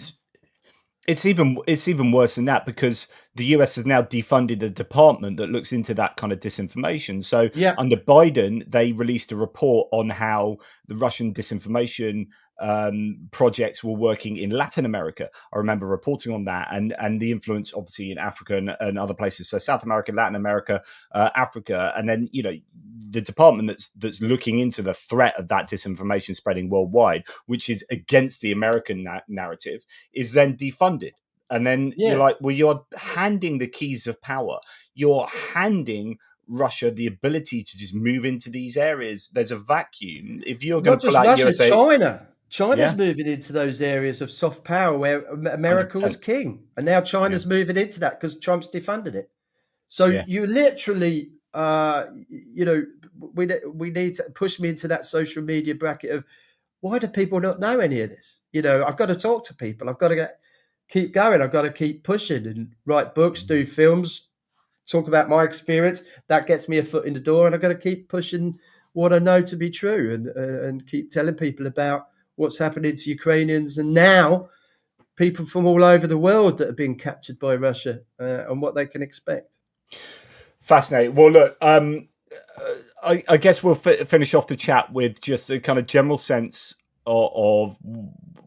It's even worse than that, because the US has now defunded a department that looks into that kind of disinformation. So under Biden, they released a report on how the Russian disinformation projects were working in Latin America. I remember reporting on that, and the influence obviously in Africa and other places. So South America, Latin America, Africa, and then the department that's looking into the threat of that disinformation spreading worldwide, which is against the American narrative, is then defunded. And then you're like, well, you're handing the keys of power. You're handing Russia the ability to just move into these areas. There's a vacuum. If you're going to pull out USA, China's moving into those areas of soft power where America 100%. Was king, and now China's moving into that because Trump's defunded it. So you literally, we need to push me into that social media bracket of, why do people not know any of this? I've got to talk to people. I've got to keep going. I've got to keep pushing and write books, do films, talk about my experience. That gets me a foot in the door, and I've got to keep pushing what I know to be true, and keep telling people about what's happening to Ukrainians and now people from all over the world that have been captured by Russia, and what they can expect. Fascinating. Well, look, I guess we'll finish off the chat with just a kind of general sense of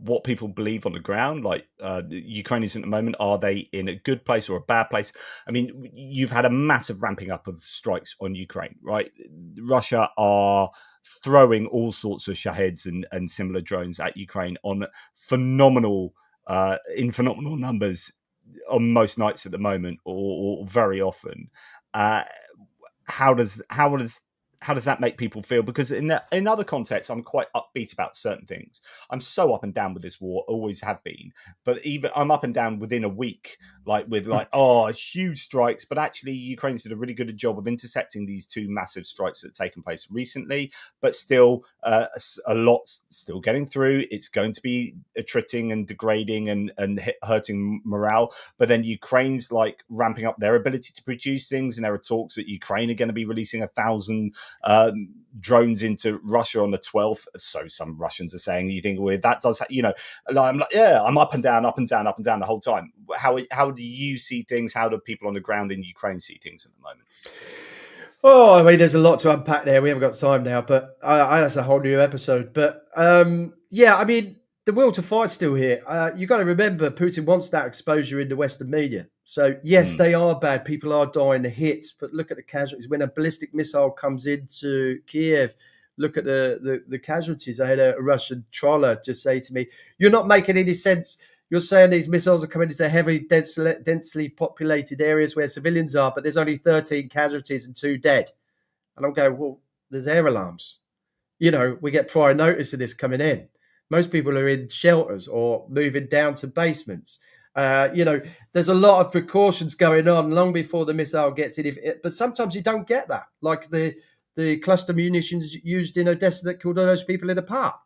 what people believe on the ground. Like Ukrainians at the moment, are they in a good place or a bad place? I mean, you've had a massive ramping up of strikes on Ukraine, right? Russia are throwing all sorts of Shaheds and similar drones at Ukraine on phenomenal numbers on most nights at the moment, or very often. How does that make people feel? Because in other contexts, I'm quite upbeat about certain things. I'm so up and down with this war, always have been. But even I'm up and down within a week, with huge strikes. But actually, Ukraine's did a really good job of intercepting these two massive strikes that have taken place recently. But still, a lot's still getting through. It's going to be attriting and degrading and hurting morale. But then Ukraine's ramping up their ability to produce things, and there are talks that Ukraine are going to be releasing 1,000 drones into Russia on the 12th. So some Russians are saying. You think, well, that does, I'm like, yeah, I'm up and down, up and down, up and down the whole time. How do you see things? How do people on the ground in Ukraine see things at the moment? Oh, I mean, there's a lot to unpack there. We haven't got time now, but that's a whole new episode. But yeah, I mean, the will to fight's still here. You got to remember, Putin wants that exposure in the Western media. So yes, they are bad. People are dying, the hits, but look at the casualties. When a ballistic missile comes into Kiev, look at the casualties. I had a Russian troller just say to me, "You're not making any sense. You're saying these missiles are coming into heavily densely populated areas where civilians are, but there's only 13 casualties and 2 dead." And I'm going, well, there's air alarms. We get prior notice of this coming in. Most people are in shelters or moving down to basements. There's a lot of precautions going on long before the missile gets in. But sometimes you don't get that, like the cluster munitions used in Odessa that killed all those people in a park.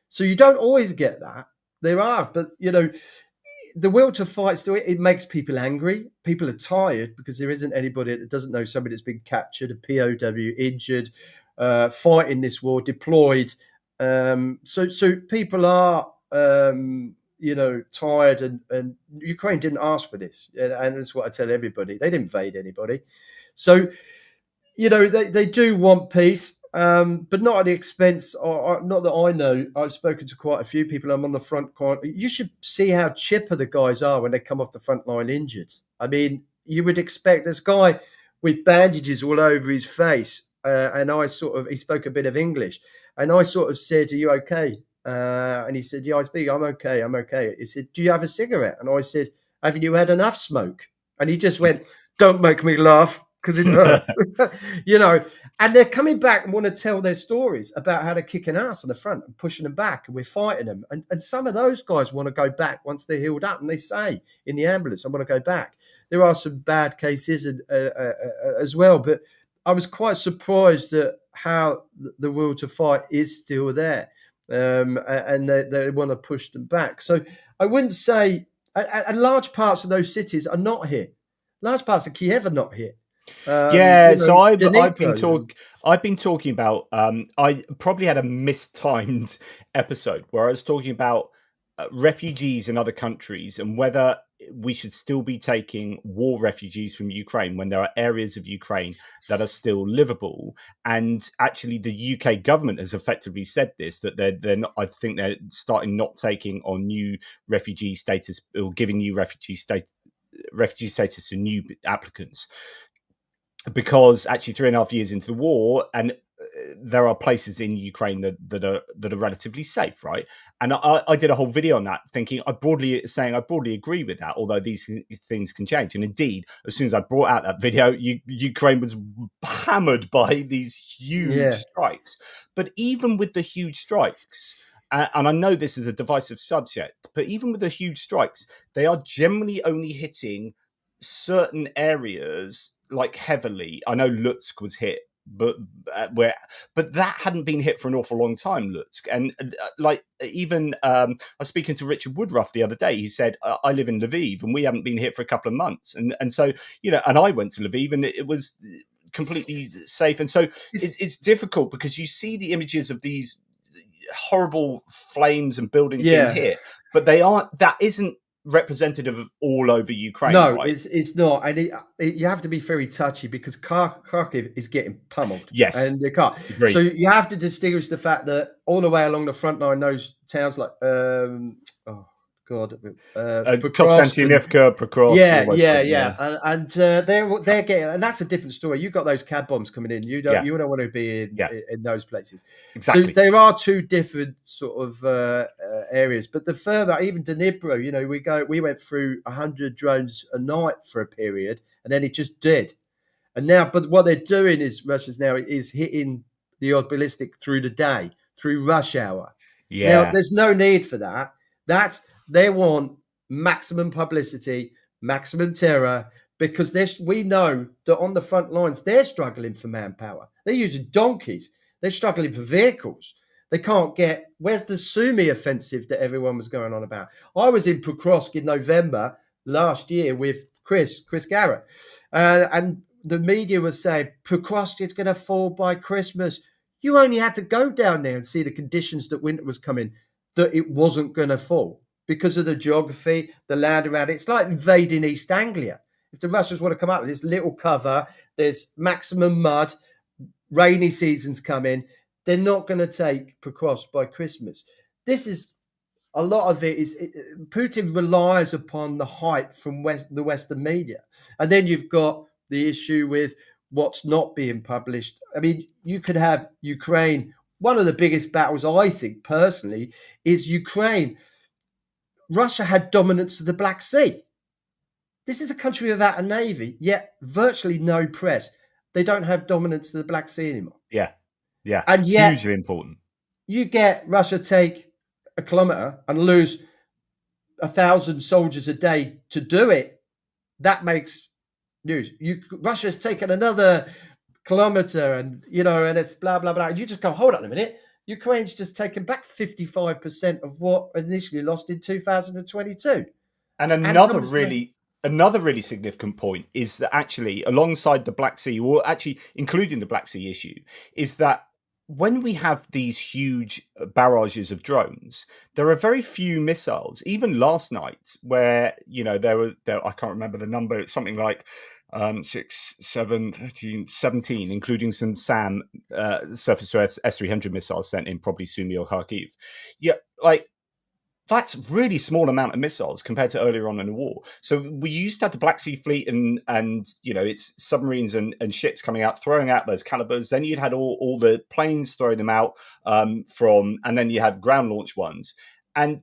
So you don't always get that. There are, but the will to fight still, it makes people angry. People are tired because there isn't anybody that doesn't know somebody that's been captured, a POW, injured, fighting this war, deployed. So people are, tired, and Ukraine didn't ask for this. And that's what I tell everybody. They didn't invade anybody. So, they do want peace. But not at the expense, or not that I know. I've spoken to quite a few people. I'm on the front line. You should see how chipper the guys are when they come off the front line injured. I mean, you would expect this guy with bandages all over his face. And he spoke a bit of English. And I sort of said, "Are you okay?" And he said, "Yeah, I'm okay. I'm okay." He said, "Do you have a cigarette?" And I said, "Haven't you had enough smoke?" And he just went, "Don't make me laugh, because it hurts." And they're coming back and want to tell their stories about how they're kicking ass on the front and pushing them back, and we're fighting them. And some of those guys want to go back once they're healed up, and they say in the ambulance, "I want to go back." There are some bad cases as well, but I was quite surprised at how the will to fight is still there, and they want to push them back. So I wouldn't say, and large parts of those cities are not hit. Large parts of Kiev are not hit. So I've Dnipro, been talking about. I probably had a mistimed episode where I was talking about refugees in other countries and whether we should still be taking war refugees from Ukraine when there are areas of Ukraine that are still livable. And actually, the UK government has effectively said this, that they're not. I think they're starting not taking on new refugee status or giving new refugee status to new applicants, because actually 3.5 years into the war, and there are places in Ukraine that are relatively safe, right? And I did a whole video on that, thinking I broadly agree with that, although these things can change. And indeed, as soon as I brought out that video, Ukraine was hammered by these huge strikes. But even with the huge strikes, and I know this is a divisive subject, but even with the huge strikes, they are generally only hitting certain areas, like heavily. I know Lutsk was hit, but that hadn't been hit for an awful long time, Lutsk. And I was speaking to Richard Woodruff the other day. He said, "I live in Lviv, and we haven't been hit for a couple of months." And so, and I went to Lviv, and it was completely safe. And so it's difficult because you see the images of these horrible flames and buildings being hit, but that isn't representative of all over Ukraine. No, right? it's not, and you have to be very touchy because Kharkiv is getting pummeled. Yes, and they can't. Agreed. So you have to distinguish the fact that all the way along the front line, those towns like Konstantinivka, Pokrovsk. and they're getting, and that's a different story. You've got those cad bombs coming in. You don't want to be in those places. Exactly. So there are two different sort of areas. But the further, even Dnipro, we went through 100 drones a night for a period, and then it just did. And now, but what they're doing is Russia's now is hitting the odd ballistic through the day, through rush hour. Yeah. Now, there's no need for that. They want maximum publicity, maximum terror, because we know that on the front lines, they're struggling for manpower. They're using donkeys. They're struggling for vehicles. They can't get... Where's the Sumy offensive that everyone was going on about? I was in Pokrovsk in November last year with Chris Garrett. And the media was saying, it's going to fall by Christmas. You only had to go down there and see the conditions that winter was coming, that it wasn't going to fall because of the geography, the land around it. It's like invading East Anglia. If the Russians want to come up with this little cover, there's maximum mud, rainy season's coming, they're not going to take Prokhorovsk by Christmas. This is a lot of it is Putin relies upon the hype from the Western media. And then you've got the issue with what's not being published. I mean, you could have Ukraine. One of the biggest battles, I think, personally, is Ukraine. Russia had dominance of the Black Sea. This is a country without a navy, yet virtually no press. They don't have dominance of the Black Sea anymore. Yeah. And yet, hugely important. You get Russia take a kilometer and lose 1,000 soldiers a day to do it. That makes news. Russia's taken another kilometer, and and it's blah blah blah. And you just go, hold on a minute. Ukraine's just taken back 55% of what initially lost in 2022. And another really significant point is that actually, alongside the Black Sea, or actually including the Black Sea issue, is that when we have these huge barrages of drones, there are very few missiles. Even last night, where there I can't remember the number. It's something like 6, 7, 13, 17, including some SAM surface-to-air S-300 missiles sent in, probably Sumy or Kharkiv. Yeah, that's really small amount of missiles compared to earlier on in the war. So we used to have the Black Sea Fleet and its submarines and ships coming out, throwing out those calibers. Then you'd had all the planes throwing them out and then you had ground launch ones. And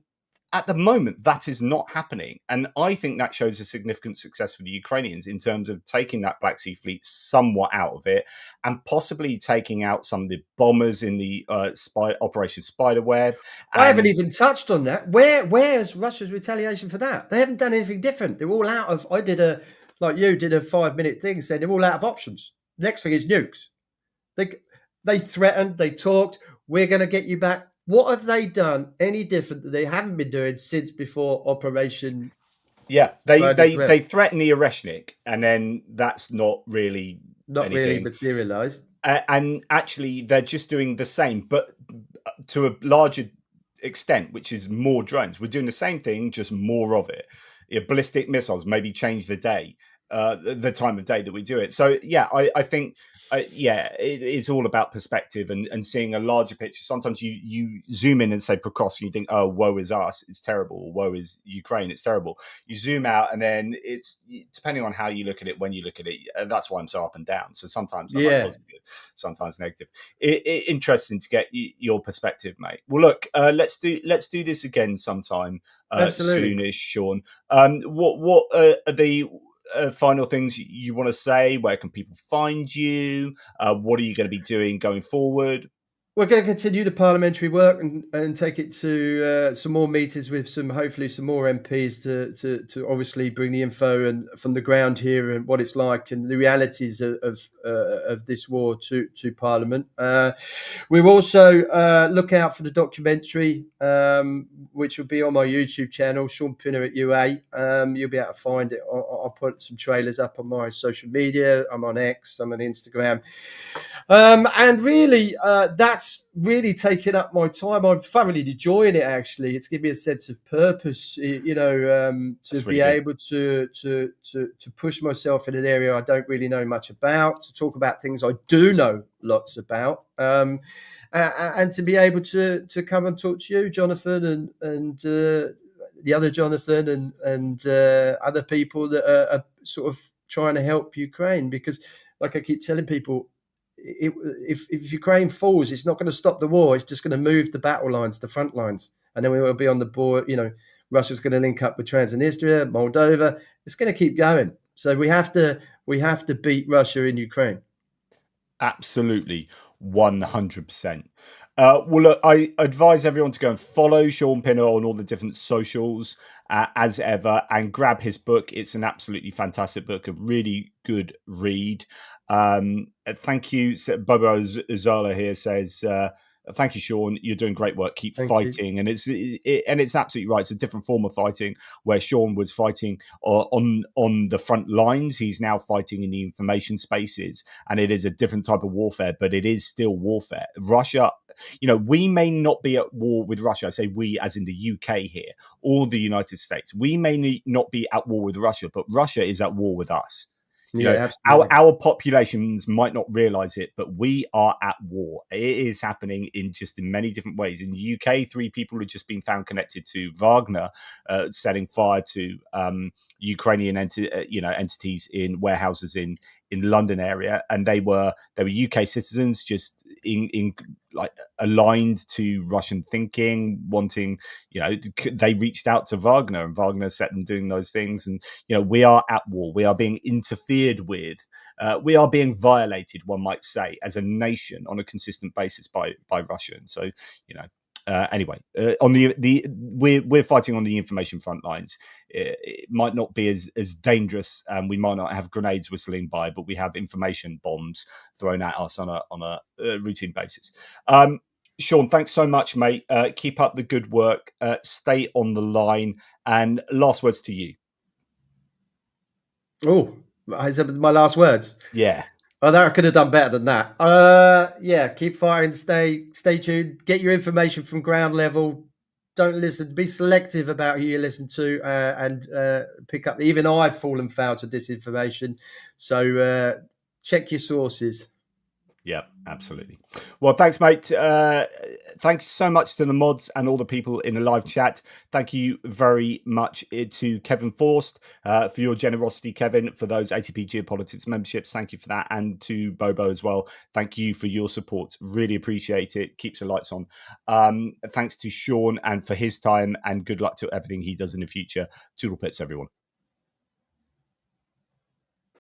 at the moment, that is not happening. And I think that shows a significant success for the Ukrainians in terms of taking that Black Sea Fleet somewhat out of it and possibly taking out some of the bombers in the Operation Spiderweb. I haven't even touched on that. Where's Russia's retaliation for that? They haven't done anything different. They're all out of... I did a 5-minute thing saying they're all out of options. The next thing is nukes. They threatened, they talked, we're going to get you back. What have they done any different that they haven't been doing since before Operation? Yeah, they threaten the Oreshnik, and then that's not really materialized. And actually, they're just doing the same, but to a larger extent, which is more drones. We're doing the same thing, just more of it. Ballistic missiles, maybe change the day, the time of day that we do it. So yeah, I think. It's all about perspective and seeing a larger picture. Sometimes you zoom in and say Prokhorovsk, and you think, oh, woe is us, it's terrible. Or, woe is Ukraine, it's terrible. You zoom out, and then it's depending on how you look at it, when you look at it. That's why I'm so up and down. So sometimes I'm positive, sometimes negative. Interesting to get your perspective, mate. Well, look, let's do this again sometime soonish, Shaun. What are the final things you want to say? Where can people find you? What are you going to be doing going forward? We're going to continue the parliamentary work and take it to some more meetings with hopefully some more MPs to obviously bring the info and from the ground here and what it's like and the realities of this war to Parliament. We've also look out for the documentary, which will be on my YouTube channel, Shaun Pinner at UA. You'll be able to find it. I'll put some trailers up on my social media. I'm on X, I'm on Instagram. And really, that's really taken up my time. I'm thoroughly enjoying it, actually. It's given me a sense of purpose, to be able to push myself in an area I don't really know much about, to talk about things I do know lots about, and to be able to come and talk to you, Jonathan, and the other Jonathan and other people that are sort of trying to help Ukraine. Because, like I keep telling people, if Ukraine falls, it's not going to stop the war. It's just going to move the battle lines, the front lines, and then we will be on the board. Russia's going to link up with Transnistria, Moldova. It's going to keep going. So we have to beat Russia in Ukraine. Absolutely, 100%. Well, look, I advise everyone to go and follow Shaun Pinner on all the different socials as ever, and grab his book. It's an absolutely fantastic book, a really good read. Thank you. Bobo Uzala here says, Thank you, Shaun. You're doing great work. Keep Thank fighting, and it's absolutely right. It's a different form of fighting. Where Shaun was fighting on the front lines, he's now fighting in the information spaces, and it is a different type of warfare, but it is still warfare. Russia, we may not be at war with Russia. I say we, as in the UK here, or the United States. We may not be at war with Russia, but Russia is at war with us. absolutely. Our populations might not realize it, but we are at war. It is happening in many different ways. In the UK, 3 people have just been found connected to Wagner, setting fire to Ukrainian entities in warehouses in London area, and they were UK citizens, just in like aligned to Russian thinking, wanting, they reached out to Wagner, and Wagner set them doing those things. And we are at war. We are being interfered with. We are being violated, one might say, as a nation on a consistent basis by Russia. And so, anyway, on we're fighting on the information front lines. It might not be as dangerous, and we might not have grenades whistling by, but we have information bombs thrown at us on a routine basis. Shaun, thanks so much, mate. Keep up the good work. Stay on the line. And last words to you. Oh, is that my last words? Yeah. Oh, I could have done better than that. Keep firing. Stay tuned. Get your information from ground level. Don't listen. Be selective about who you listen to, and pick up. Even I've fallen foul to disinformation. So check your sources. Yeah, absolutely. Well, thanks, mate. Thanks so much to the mods and all the people in the live chat. Thank you very much to Kevin Forst for your generosity, Kevin, for those ATP Geopolitics memberships. Thank you for that. And to Bobo as well. Thank you for your support. Really appreciate it. Keeps the lights on. Thanks to Shaun and for his time, and good luck to everything he does in the future. Toodle pits, everyone.